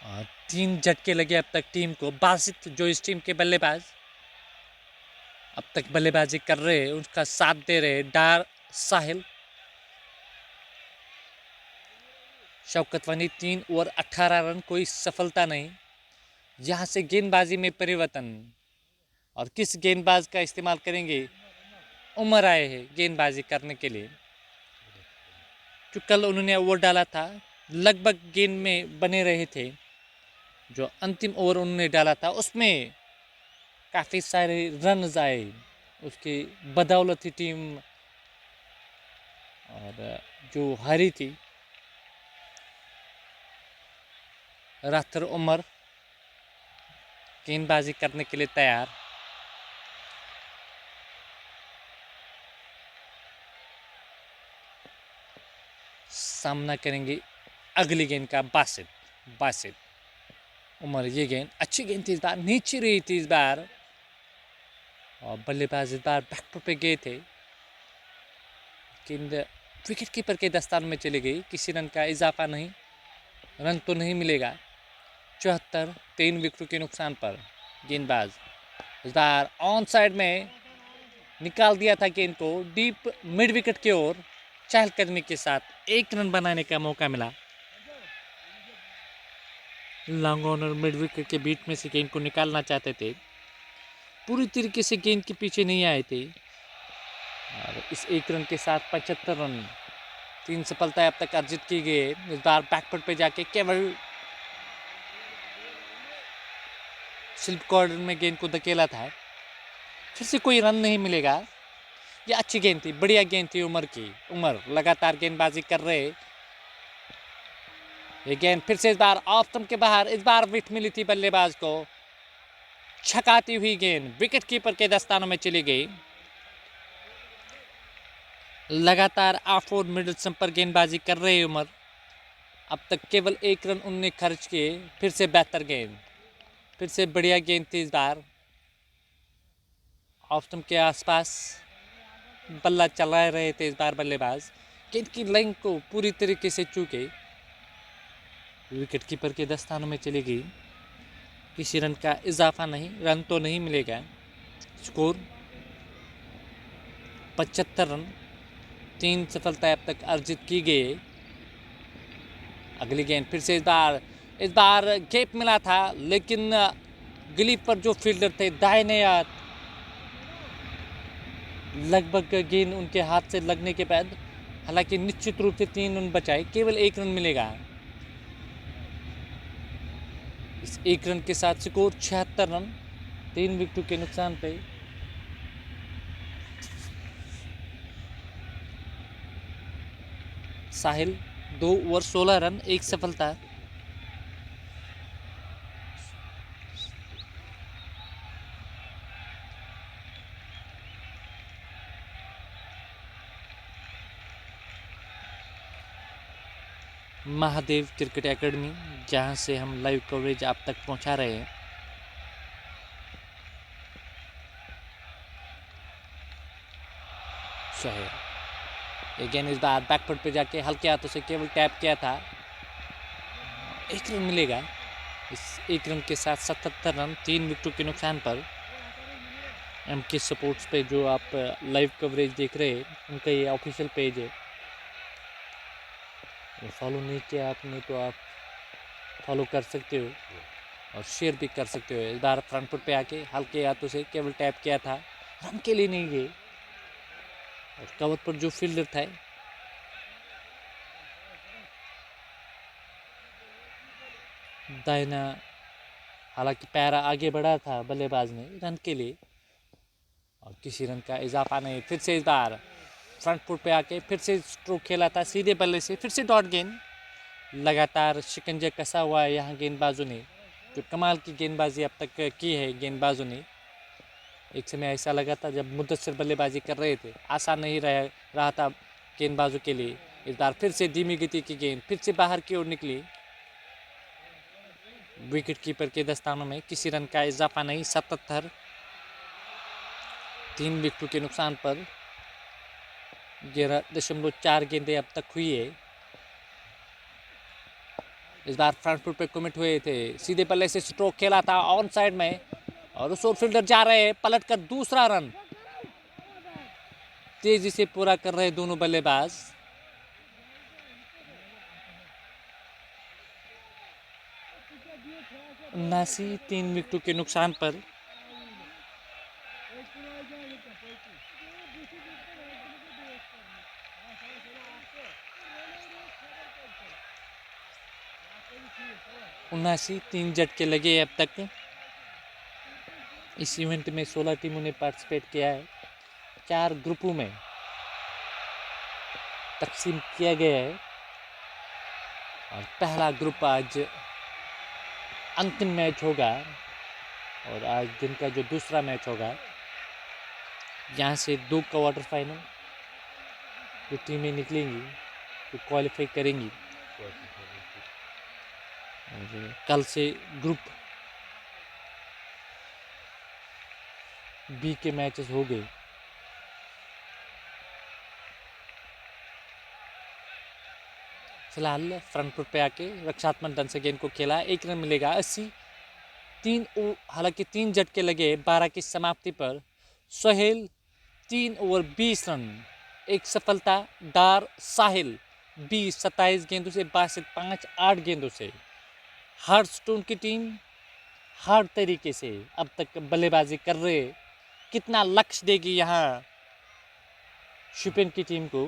और 3 झटके लगे अब तक टीम को। बासित जो इस टीम के बल्लेबाज अब तक बल्लेबाजी कर रहे हैं, उसका साथ दे रहे डार साहिल। शौकत वानी 3 ओवर 18 रन, कोई सफलता नहीं। यहां से गेंदबाजी में परिवर्तन, और किस गेंदबाज का इस्तेमाल करेंगे? उमर आए हैं गेंदबाजी करने के लिए। जो कल उन्होंने ओवर डाला था, लगभग गेंद में बने रहे थे। जो अंतिम ओवर उन्होंने डाला था उसमें काफ़ी सारे रन आए, उसकी बदौलत ही टीम और जो हारी थी। राथर उमर गेंदबाजी करने के लिए तैयार। सामना करेंगे अगली गेंद का बासित उमर। ये गेंद अच्छी गेंद थी, इस बार नीचे रही थी इस बार, और बल्लेबाज इस बार बैकफुट पे गए थे। गेंद विकेट कीपर के दस्तान में चली गई, किसी रन का इजाफा नहीं, रन तो नहीं मिलेगा। 74, 3 विकेटों के नुकसान पर। गेंदबाज इस बार ऑन साइड में निकाल दिया था गेंद को, डीप मिड विकेट की ओर चहलकदमी के साथ 1 रन बनाने का मौका मिला। लॉन्ग ऑन और मिड विकेट के बीच में से गेंद को निकालना चाहते थे, पूरी तरीके से गेंद के पीछे नहीं आए थे, और इस 1 रन के साथ 75 रन, 3 सफलताएं अब तक अर्जित की गई। इस बार बैकफुट पे जाके केवल स्लिप कॉर्नर में गेंद को धकेला था, फिर से कोई रन नहीं मिलेगा। ये अच्छी गेंद थी, बढ़िया गेंद थी उमर की। उमर लगातार गेंदबाजी कर रहे। ये गेंद फिर से इस बार ऑफ स्टंप के बाहर, इस बार विकेट मिली थी बल्लेबाज को। छकाती हुई गेंद विकेट कीपर के दस्तानों में चली गई। लगातार ऑफ और मिडिल स्टंप पर गेंदबाजी कर रहे उमर। अब तक केवल 1 रन उन्होंने खर्च किए। फिर से बेहतर गेंद, फिर से बढ़िया गेंद थी इस बार। ऑफ स्टंप के आसपास बल्ला चला रहे थे इस बार बल्लेबाज, गेंद की लाइन को पूरी तरीके से चूके विकेट कीपर के दस्तानों में चली गई। किसी रन का इजाफा नहीं, रन तो नहीं मिलेगा। स्कोर 75 रन, 3 सफलताएं अब तक अर्जित की गई। अगली गेंद फिर से इस बार गैप मिला था, लेकिन गिली पर जो फील्डर थे दाहिने हाथ, लगभग गेंद उनके हाथ से लगने के बाद, हालांकि निश्चित रूप से 3 रन बचाए, केवल 1 रन मिलेगा। इस 1 रन के साथ स्कोर 76 रन, 3 विकेटों के नुकसान पे। साहिल 2 ओवर 16 रन, 1 सफलता। महादेव क्रिकेट एकेडमी, जहां से हम लाइव कवरेज आप तक पहुंचा रहे हैं। अगेन इस बार बैकफुट पे जाके हल्के हाथों से केवल टैप किया था। 1 रन मिलेगा। इस 1 रन के साथ 77 रन, 3 विकेटों के नुकसान पर। MK स्पोर्ट्स पे जो आप लाइव कवरेज देख रहे हैं, उनका ये ऑफिशियल पेज है। फॉलो नहीं किया आपने तो आप फॉलो कर सकते हो। और शेयर भी कर सकते हो। इस बार फ्रंट फुट पे आके हल्के हाथों से केवल टैप किया था, रन के लिए नहीं गए। और कवर पर जो फील्डर था दाइना, हालांकि पैरा आगे बढ़ा था बल्लेबाज ने रन के लिए, और किसी रन का इजाफा नहीं। फिर से इस बार फ्रंट फुट पे आके फिर से स्ट्रोक खेला था सीधे बल्ले से, फिर से डॉट गेंद। लगातार शिकंजा कसा हुआ है यहाँ गेंदबाजों ने, जो कमाल की गेंदबाजी अब तक की है गेंदबाजों ने। एक समय ऐसा लगा था जब मुद्दसर बल्लेबाजी कर रहे थे, आसान नहीं रहा था गेंदबाजों के लिए। इस बार फिर से धीमी गति की गेंद फिर से बाहर की ओर निकली। विकेट कीपर के दस्तानों में किसी रन का इजाफा नहीं। 77, 3 विकेटों के नुकसान पर 11.4 गेंदें अब तक हुई है। इस बार फ्रंट फुट पे कमिट हुए थे, सीधे बल्ले से स्ट्रोक खेला था ऑन साइड में, और उस ओर फील्डर जा रहे हैं पलट कर दूसरा रन तेजी से पूरा कर रहे दोनों बल्लेबाज। उन्नासी, 3 विकेटों के नुकसान पर उन्नासी, 3 झटके लगे अब तक। इस इवेंट में 16 टीमों ने पार्टिसिपेट किया है, 4 ग्रुपों में तकसीम किया गया है। और पहला ग्रुप आज अंतिम मैच होगा, और आज दिन का जो दूसरा मैच होगा, यहाँ से 2 क्वार्टर फाइनल जो टीमें निकलेंगी जो क्वालिफाई करेंगी। और कल से ग्रुप बी के मैचेस हो गए। फिलहाल फ्रंट फुट पे आके रक्षात्मक ढंग से गेंद को खेला, 1 रन मिलेगा। 80, हालांकि 3 झटके लगे 12 की समाप्ति पर। सोहेल 3 ओवर 20 रन, एक सफलता। डार साहिल 20, 27 गेंदों से, बासित 5, 8 गेंदों से। हर्स्टोन की टीम हर तरीके से अब तक बल्लेबाजी कर रहे, कितना लक्ष्य देगी यहाँ शिपेन की टीम को,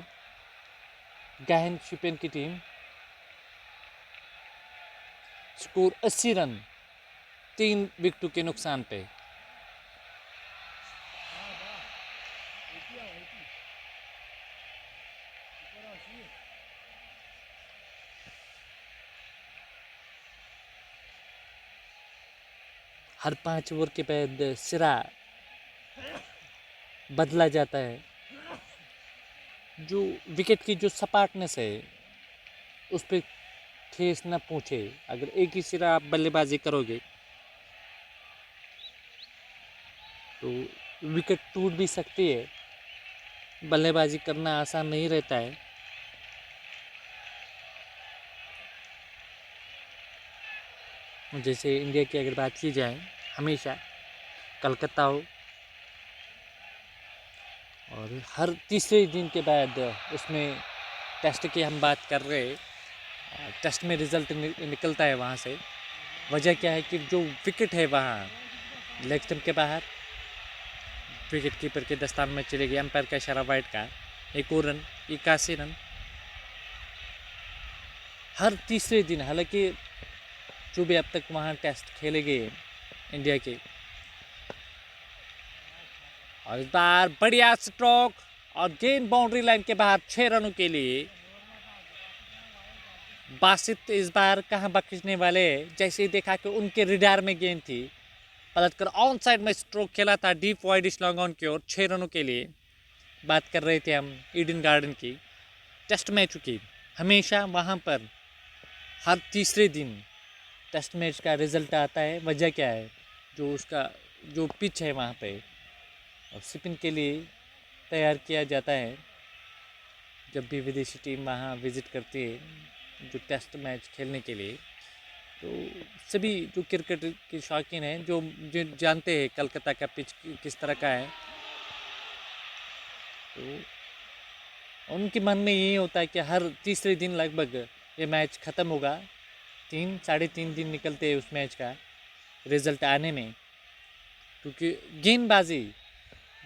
गहन शिपेन की टीम। स्कोर 80 रन, 3 विकेटों के नुकसान पे। हर 5 ओवर के बाद सिरा बदला जाता है। जो विकेट की जो सपाटनेस है उस पर ठेस न पहुंचे। अगर एक ही सिरा आप बल्लेबाजी करोगे तो विकेट टूट भी सकती है, बल्लेबाजी करना आसान नहीं रहता है। जैसे इंडिया की अगर बात की जाए, हमेशा कलकत्ता हो और हर तीसरे दिन के बाद उसमें टेस्ट की हम बात कर रहे हैं, टेस्ट में रिजल्ट निकलता है वहाँ से। वजह क्या है कि जो विकेट है वहाँ लेग स्टंप के बाहर, विकेट कीपर के दस्तान में चले गए, अंपायर का इशारा वाइड का। 1 और रन, 81 रन हर तीसरे दिन। हालांकि जो भी अब तक वहाँ टेस्ट खेले गए इंडिया के, और इस बार बढ़िया स्ट्रोक और गेंद बाउंड्री लाइन के बाहर 6 रनों के लिए। बासित इस बार कहाँ बख्शने वाले, जैसे ही देखा कि उनके रिडार में गेंद थी, पलटकर ऑन साइड में स्ट्रोक खेला था डीप वाइड लॉन्ग ऑन की ओर 6 रनों के लिए। बात कर रहे थे हम ईडन गार्डन की, टेस्ट मैचों की। हमेशा वहाँ पर हर तीसरे दिन टेस्ट मैच का रिजल्ट आता है। वजह क्या है, जो उसका जो पिच है वहाँ पे और स्पिन के लिए तैयार किया जाता है। जब भी विदेशी टीम वहाँ विजिट करती है जो टेस्ट मैच खेलने के लिए, तो सभी जो क्रिकेट के शौकीन हैं जो जानते हैं कलकत्ता का पिच किस तरह का है, तो उनके मन में यही होता है कि हर तीसरे दिन लगभग ये मैच ख़त्म होगा। 3 साढ़े 3 दिन निकलते हैं उस मैच का, रिजल्ट आने में, क्योंकि गेंदबाजी,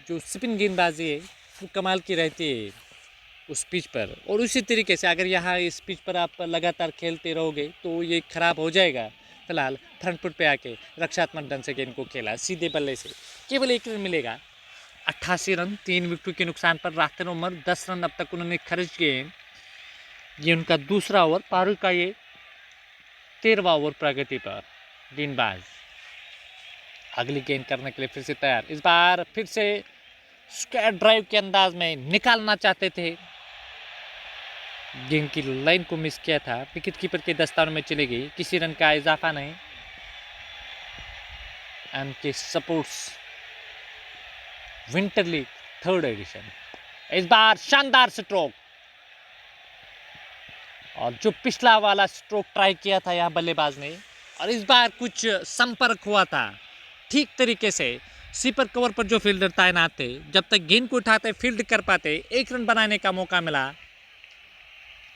जो स्पिन गेंदबाजी है वो कमाल की रहती है उस पिच पर। और उसी तरीके से अगर यहाँ इस पिच पर आप लगातार खेलते रहोगे तो ये खराब हो जाएगा। फिलहाल फ्रंट फुट पे आके रक्षात्मक ढंग से गेंद को खेला, सीधे बल्ले से केवल 1 रन मिलेगा। 88 रन 3 विकेट के नुकसान पर रास्ते उमर 10 रन अब तक उन्होंने खर्च किए। ये उनका दूसरा ओवर, पारू का ये 13वां ओवर प्रगति पर। गेंदबाज अगली गेंद करने के लिए फिर से तैयार, इस बार फिर से स्क्वायर ड्राइव के अंदाज में निकालना चाहते थे, गेंद की लाइन को मिस किया था, विकेट कीपर के दस्तानों में चली गई, किसी रन का इजाफा नहीं। MK sports winter league 3rd edition. इस बार शानदार स्ट्रोक, और जो पिछला वाला स्ट्रोक ट्राई किया था यहाँ बल्लेबाज ने, और इस बार कुछ संपर्क हुआ था ठीक तरीके से। स्वीपर कवर पर जो फील्डर तैनात थे, जब तक गेंद को उठाते फील्ड कर पाते, 1 रन बनाने का मौका मिला।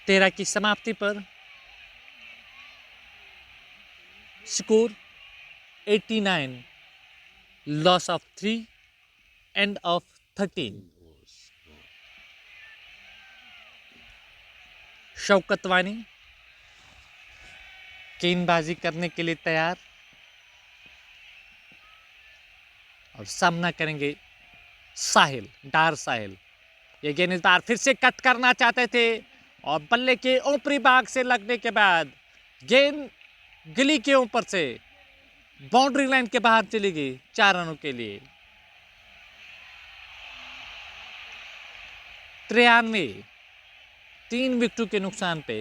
13 की समाप्ति पर score 89, loss of 3, end of 13। Shaukat वानी गेंदबाजी करने के लिए तैयार, और सामना करेंगे साहिल, डार साहिल। ये गेंद इस बार फिर से कट करना चाहते थे, और बल्ले के ऊपरी भाग से लगने के बाद गेंद गिली के ऊपर से बाउंड्री लाइन के बाहर चली गई 4 रनों के लिए। 93, 3 विकेटों के नुकसान पे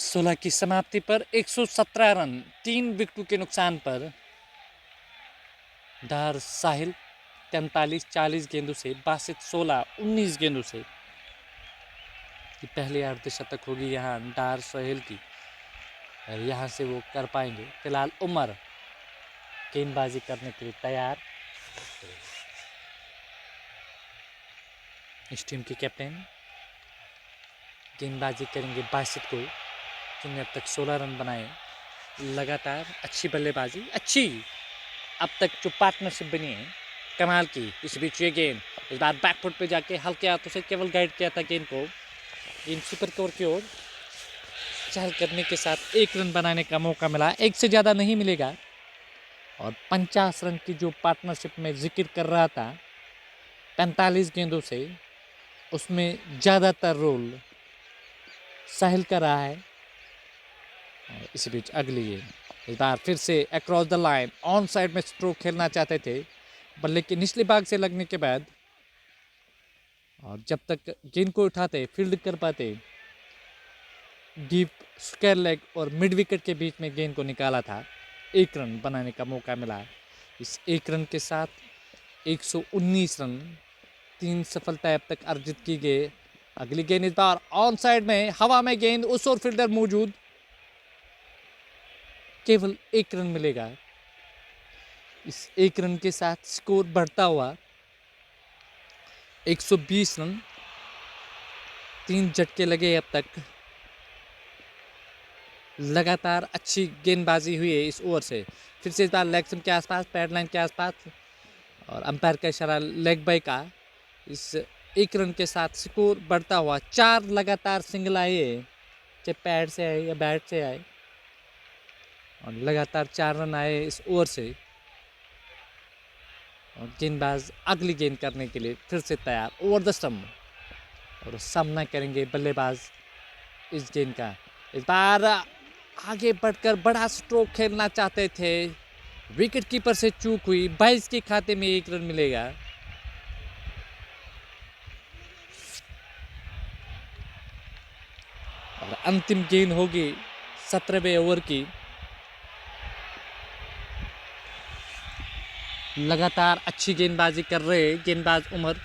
16 की समाप्ति पर 117 रन 3 विकेटों के नुकसान पर डार साहिल 43-40 गेंदों से, बासित 16-19 गेंदों से कि पहली अर्धशतक होगी यहाँ डार साहिल की और यहाँ से वो कर पाएंगे। फिलहाल उमर गेंदबाजी करने के लिए तैयार। इस टीम के कैप्टन गेंदबाजी करेंगे बासित को, जिन्हें अब तक 16 रन बनाए। लगातार अच्छी बल्लेबाजी, अच्छी अब तक जो पार्टनरशिप बनी है कमाल की। इस बीच ये गेंद इस बार बैकफुट पे जाके हल्के हाथों से केवल गाइड किया था गेंद को। गेंद सुपर कवर की ओर चहल करने के साथ 1 रन बनाने का मौका मिला, 1 से ज़्यादा नहीं मिलेगा। और 50 रन की जो पार्टनरशिप में जिक्र कर रहा था 45 गेंदों से, उसमें ज़्यादातर रोल साहिल का रहा है। इसी बीच अगली गेंद इस बार फिर से across the line on side में स्ट्रोक खेलना चाहते थे बल्ले के निचले भाग से लगने के बाद, और जब तक गेंद को उठाते फील्ड कर पाते, डीप स्क्वायर लेग और मिड विकेट के बीच में गेंद को निकाला था। 1 रन बनाने का मौका मिला। इस 1 रन के साथ 119 रन, 3 सफलताएं अब तक अर्जित की गई। अगली गेंद इस बार ऑन साइड में, हवा में गेंद, उस और फील्डर मौजूद, केवल 1 रन मिलेगा। इस 1 रन के साथ स्कोर बढ़ता हुआ 120 रन, 3 झटके लगे अब तक। लगातार अच्छी गेंदबाजी हुई है इस ओवर से। फिर से इस बार लेग स्टंप के आसपास, पैड लाइन के आसपास, और अंपायर का इशारा लेग बाई का। इस 1 रन के साथ स्कोर बढ़ता हुआ 4 लगातार सिंगल आए, चाहे पैड से आए या बैट से आए, और लगातार 4 रन आए इस ओवर से। और गेंदबाज अगली गेंद करने के लिए फिर से तैयार ओवर द स्टंप, और सामना करेंगे बल्लेबाज इस गेंद का। इस बार आगे बढ़कर बड़ा स्ट्रोक खेलना चाहते थे, विकेट कीपर से चूक हुई। 22 के खाते में 1 रन मिलेगा। और अंतिम गेंद होगी 17वें ओवर की। लगातार अच्छी गेंदबाजी कर रहे गेंदबाज उमर,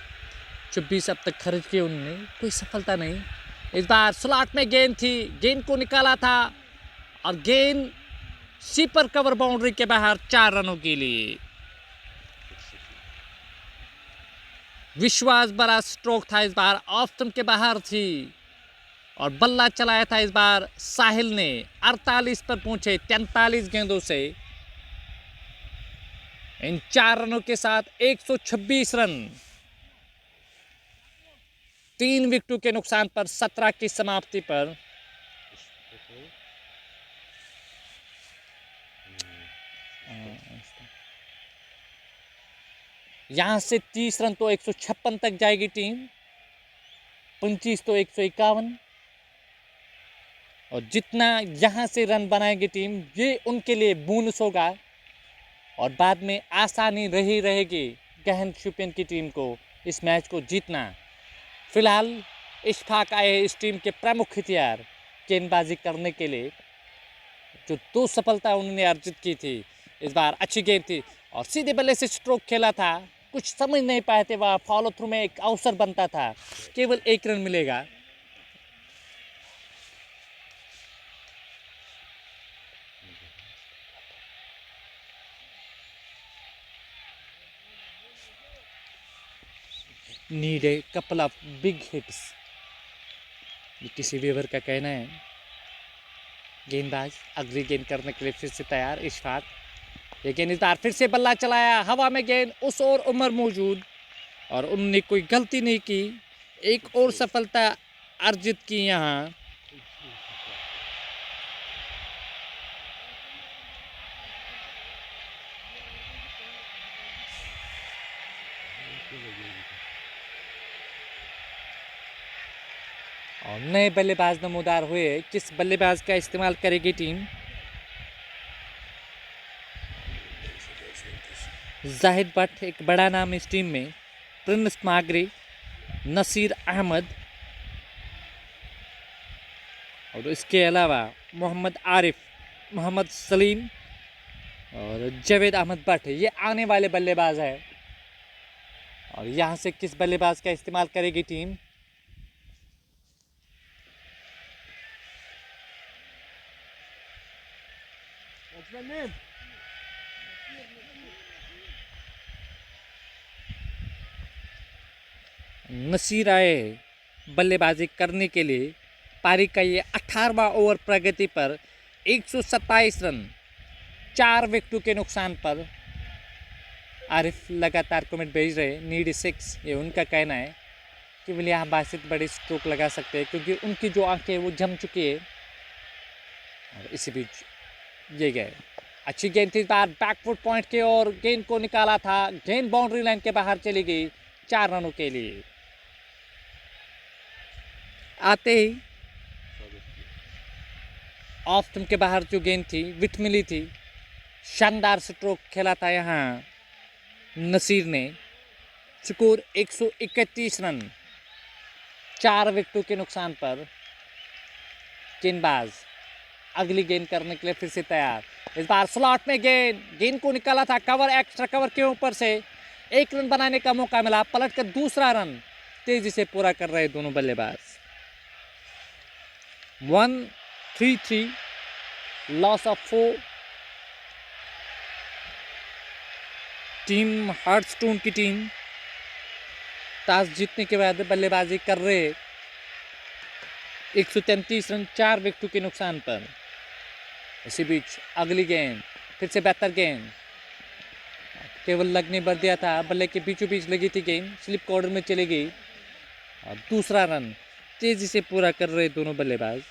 24 अब तक खर्च किए उन्होंने, कोई सफलता नहीं। इस बार स्लॉट में गेंद थी, गेंद को निकाला था और गेंद सीपर कवर बाउंड्री के बाहर 4 रनों के लिए। विश्वास बड़ा स्ट्रोक था, इस बार ऑफ स्टंप के बाहर थी और बल्ला चलाया था इस बार साहिल ने। 48 पर पहुंचे 43 गेंदों से। इन 4 रनों के साथ 126 रन, 3 विकेटों के नुकसान पर 17 की समाप्ति पर। यहां से 30 रन तो 156 तक जाएगी टीम, 25 तो 151, और जितना यहां से रन बनाएगी टीम ये उनके लिए बोनस होगा और बाद में आसानी रही रहेगी गहन शुपियन की टीम को इस मैच को जीतना। फिलहाल इश्फाक आए इस टीम के प्रमुख हथियार गेंदबाजी करने के लिए, जो 2 सफलता उन्होंने अर्जित की थी। इस बार अच्छी गेंद थी और सीधे बल्ले से स्ट्रोक खेला था, कुछ समझ नहीं पाए थे, वह फॉलो थ्रू में एक अवसर बनता था, केवल 1 रन मिलेगा। Need a couple of big hits, किसी वेवर का कहना है। गेंदबाज अगली गेंद करने के लिए फिर से तैयार इशफाक। ये गेंद इस बार फिर से बल्ला चलाया, हवा में गेंद, उस और उमर मौजूद, और उन्होंने कोई गलती नहीं की। एक और सफलता अर्जित की यहाँ। और नए बल्लेबाज नमूदार हुए, किस बल्लेबाज का इस्तेमाल करेगी टीम? जाहिद भट्ट एक बड़ा नाम इस टीम में, प्रिंस मागरी, नसीर अहमद, और और इसके अलावा मोहम्मद आरिफ, मोहम्मद सलीम और जावेद अहमद भट्ट ये आने वाले बल्लेबाज हैं। और यहाँ से किस बल्लेबाज का इस्तेमाल करेगी टीम? नसीर आए बल्लेबाजी करने के लिए। पारी का ये 18वां ओवर प्रगति पर 127 रन 4 विकेटों के नुकसान पर। आरिफ लगातार कमेंट भेज रहे, नीड 6, ये उनका कहना है कि बोले यहाँ बासित बड़ी स्ट्रोक लगा सकते हैं क्योंकि उनकी जो आंखें वो जम चुकी है। और इसी बीच ये गए, अच्छी गेंद थी, बार बैकफुट पॉइंट के और गेंद को निकाला था, गेंद बाउंड्री लाइन के बाहर चली गई 4 रनों के लिए। आते ही ऑफ स्टंप के बाहर जो गेंद थी विट मिली थी, शानदार स्ट्रोक खेला था यहाँ नसीर ने। स्कोर 131 रन 4 विकेटों के नुकसान पर। गेंदबाज अगली गेंद करने के लिए फिर से तैयार। इस बार स्लॉट में गेंद को निकाला था, कवर, एक्स्ट्रा कवर के ऊपर से 1 रन बनाने का मौका मिला, पलट कर दूसरा रन तेजी से पूरा कर रहे दोनों बल्लेबाज। 1-3-3, लॉस ऑफ 4। टीम हार्टस्टोन की टीम टॉस जीतने के बाद बल्लेबाजी कर रहे 133 रन 4 विकेटों के नुकसान पर। इसी बीच अगली गेंद फिर से बेहतर गेंद, केवल लगने भर दिया था, बल्ले के बीचों बीच लगी थी गेंद, स्लिप कॉर्नर में चली गई और दूसरा रन तेजी से पूरा कर रहे दोनों बल्लेबाज।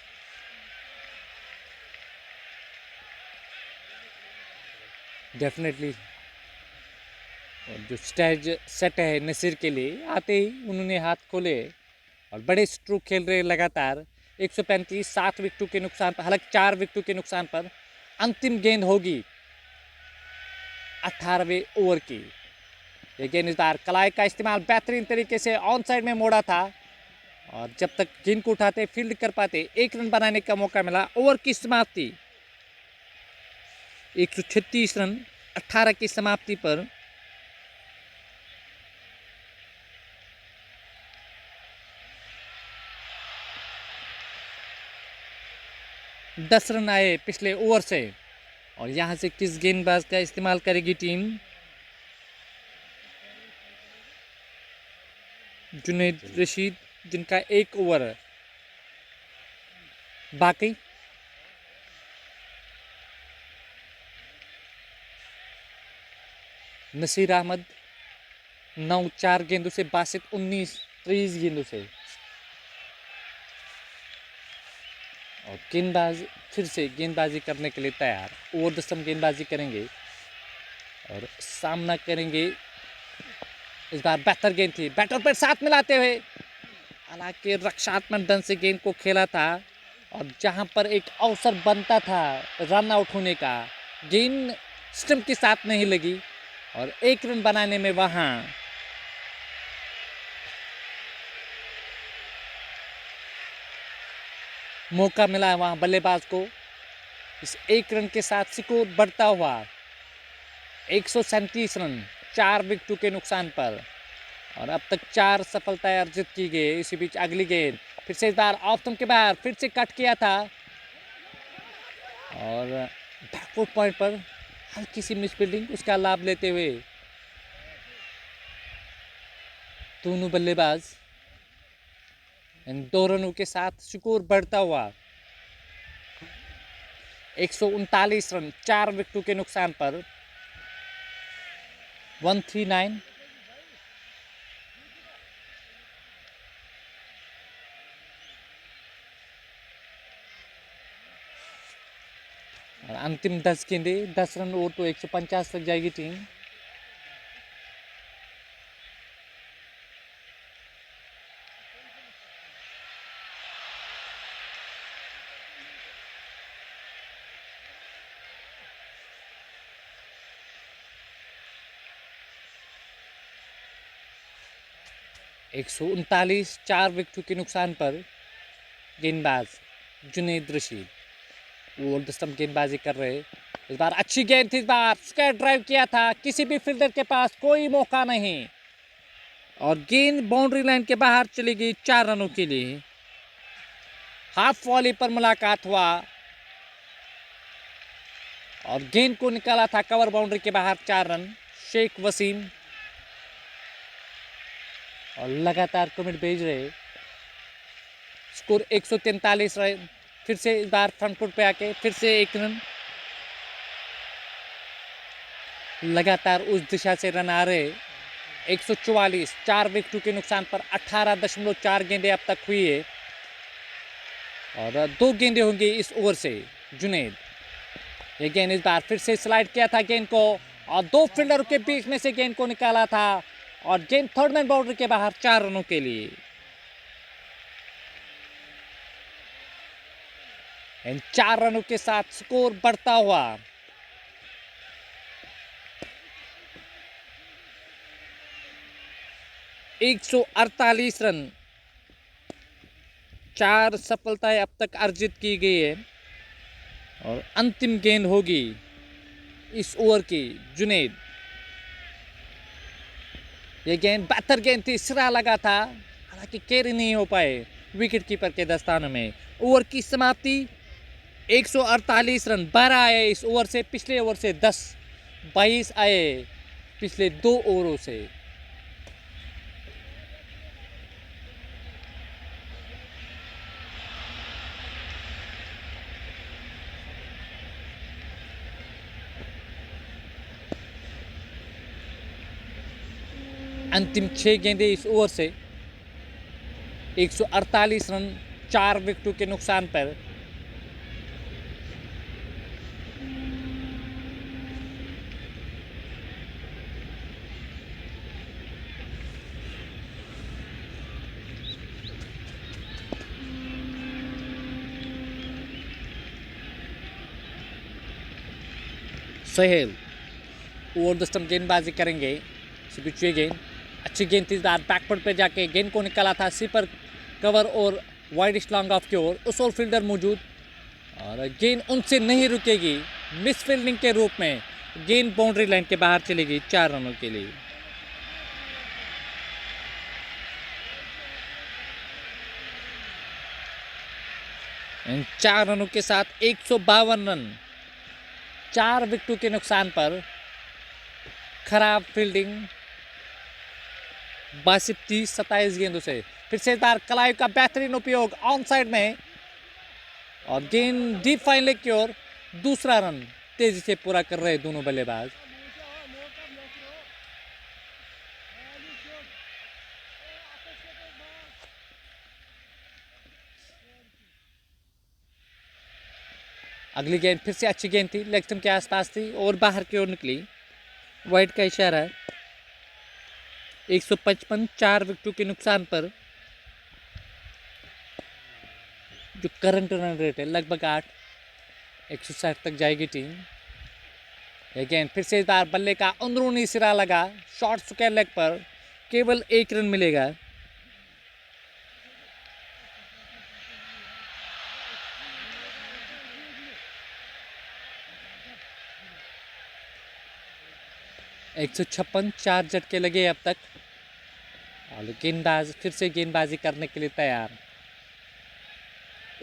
डेफिनेटली जो स्टेज सेट है नसीर के लिए, आते ही उन्होंने हाथ खोले और बड़े स्ट्रोक खेल रहे लगातार। 135 7 विकेटों के नुकसान पर, हालांकि 4 विकेटों के नुकसान पर। अंतिम गेंद होगी 18वें ओवर की। ये गेंद इस बार कलाई का इस्तेमाल बेहतरीन तरीके से ऑन साइड में मोड़ा था और जब तक गेंद को उठाते फील्ड कर पाते 1 रन बनाने का मौका मिला। ओवर की समाप्ति 136 रन 18 की समाप्ति पर। दस रन आए पिछले ओवर से और यहां से किस गेंदबाज का इस्तेमाल करेगी टीम? जुनैद रशीद, जिनका 1 ओवर बाकी। नसीर अहमद 9 4 गेंदों से, बासित 19 23 गेंदों से। और गेंदबाज फिर से गेंदबाजी करने के लिए तैयार, ओवर द सम गेंदबाजी करेंगे और सामना करेंगे। इस बार बेहतर गेंद थी, बैटर पर साथ मिलाते हुए, हालांकि रक्षात्मक ढंग से गेंद को खेला था और जहां पर एक अवसर बनता था रन आउट होने का, गेंद स्टंप के साथ नहीं लगी और 1 रन बनाने में वहां मौका मिला वहां बल्लेबाज को। इस 1 रन के साथ स्कोर बढ़ता हुआ 137 रन 4 विकेटों के नुकसान पर और अब तक 4 सफलताएं अर्जित की गई। इसी बीच अगली गेंद फिर से इस बार ऑफ स्टंप के बाहर फिर से कट किया था और बैकफुट पॉइंट पर हल्की सी मिसफील्डिंग, उसका लाभ लेते हुए दोनों बल्लेबाज इन 2 रनों के साथ स्कोर बढ़ता हुआ 139 रन 4 विकेटों के नुकसान पर। 139। और अंतिम 10 गेंदें 10 रन और तो 150 तक जाएगी टीम। एक 139 4 विकेटों के नुकसान पर गेंदबाज Junaid Rashid over the stump गेंदबाजी कर रहे। इस बार अच्छी गेंद थी, इस बार स्क्वायर ड्राइव किया था, किसी भी फील्डर के पास कोई मौका नहीं और गेंद बाउंड्री लाइन के बाहर चली गई 4 रनों के लिए। हाफ वॉली पर मुलाकात हुआ और गेंद को निकाला था कवर बाउंड्री के बाहर 4 रन। शेख वसीम और लगातार कमेंट भेज रहे। Score 143 run. फिर से इस बार फ्रंट फुट पे आके फिर से 1 रन। लगातार उस दिशा से रन आ रहे। 144 4 विकेटों के नुकसान पर 18.4 गेंदें अब तक हुई है और 2 गेंदें होंगी इस ओवर से। जुनैद ये गेंद इस बार फिर से स्लाइड किया था गेंद को और 2 फील्डरों के बीच में से गेंद को निकाला था और गेंद थर्ड मैन बाउंड्री के बाहर 4 रनों के लिए। इन 4 रनों के साथ स्कोर बढ़ता हुआ 148 रन। 4 सफलताएं अब तक अर्जित की गई है और अंतिम गेंद होगी इस ओवर की। जुनैद ये गेंद बेहतर गेंद थी, सिरा लगा था, हालांकि कैरी नहीं हो पाए विकेट कीपर के दस्ताने में। ओवर की समाप्ति 148 रन 12 आए इस ओवर से। पिछले ओवर से 10, 22 आए पिछले 2 ओवरों से। अंतिम 6 गेंदें इस ओवर से। 148 रन 4 विकेटों के नुकसान पर। सोहेल ओवर द स्टंप गेंदबाजी करेंगे। गेंद अच्छी गेंद थी, बैकफुट पे जाके गेंद को निकाला था सीपर कवर और वाइड लॉन्ग ऑफ की ओर। उस ओर फील्डर मौजूद और गेंद उनसे नहीं रुकेगी। मिस फील्डिंग के रूप में गेंद बाउंड्री लाइन के बाहर चलेगी 4 रनों के लिए। इन 4 रनों के साथ 152 रन 4 विकेटों के नुकसान पर। खराब फील्डिंग 32-27 गेंदों से। फिर से इस बार कलाइव का बेहतरीन उपयोग ऑन साइड में और गेंद डीप फाइन लेग की ओर। दूसरा रन तेजी से पूरा कर रहे दोनों बल्लेबाज। अगली गेंद फिर से अच्छी गेंद थी, लेग स्टंप के आसपास थी और बाहर की ओर निकली। वाइड का इशारा है। 155 4 विकेटों के नुकसान पर। जो करंट रन रेट है लगभग 8, 160 तक जाएगी टीम। अगेन फिर से इस बार बल्ले का अंदरूनी सिरा लगा शॉर्ट स्क्वायर लेग पर। केवल 1 रन मिलेगा। एक 156 4 झटके लगे अब तक और गेंदबाज फिर से गेंदबाजी करने के लिए तैयार।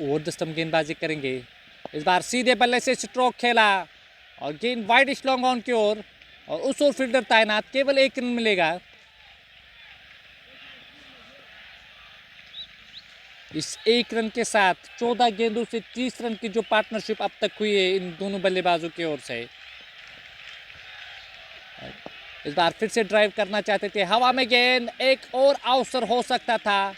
ओवर द स्टंप गेंदबाजी करेंगे। इस बार सीधे बल्ले से स्ट्रोक खेला और गेंद वाइड लॉन्ग ऑन की ओर और उस ओर फील्डर तैनात। केवल 1 रन मिलेगा। इस 1 रन के साथ 14 गेंदों से 30 रन की जो पार्टनरशिप अब तक हुई है इन दोनों बल्लेबाजों की ओर से। इस बार फिर से ड्राइव करना चाहते थे, हवा में गेंद, एक और अवसर हो सकता था।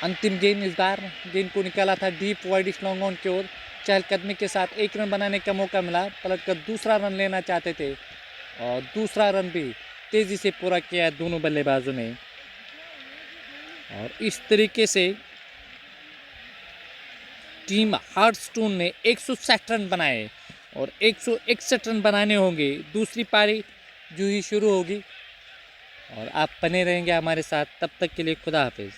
अंतिम गेंद इस बार गेंद को निकाला था डीप वाइड लॉन्ग ऑन की ओर। चहलकदमी के साथ 1 रन बनाने का मौका मिला। पलटकर दूसरा रन लेना चाहते थे और दूसरा रन भी तेजी से पूरा किया दोनों बल्लेबाजों ने और इस तरीके से टीम हार्टस्टोन ने 160 रन बनाए और 161 रन बनाने होंगे। दूसरी पारी जो ही शुरू होगी और आप बने रहेंगे हमारे साथ। तब तक के लिए खुदा हाफिज़।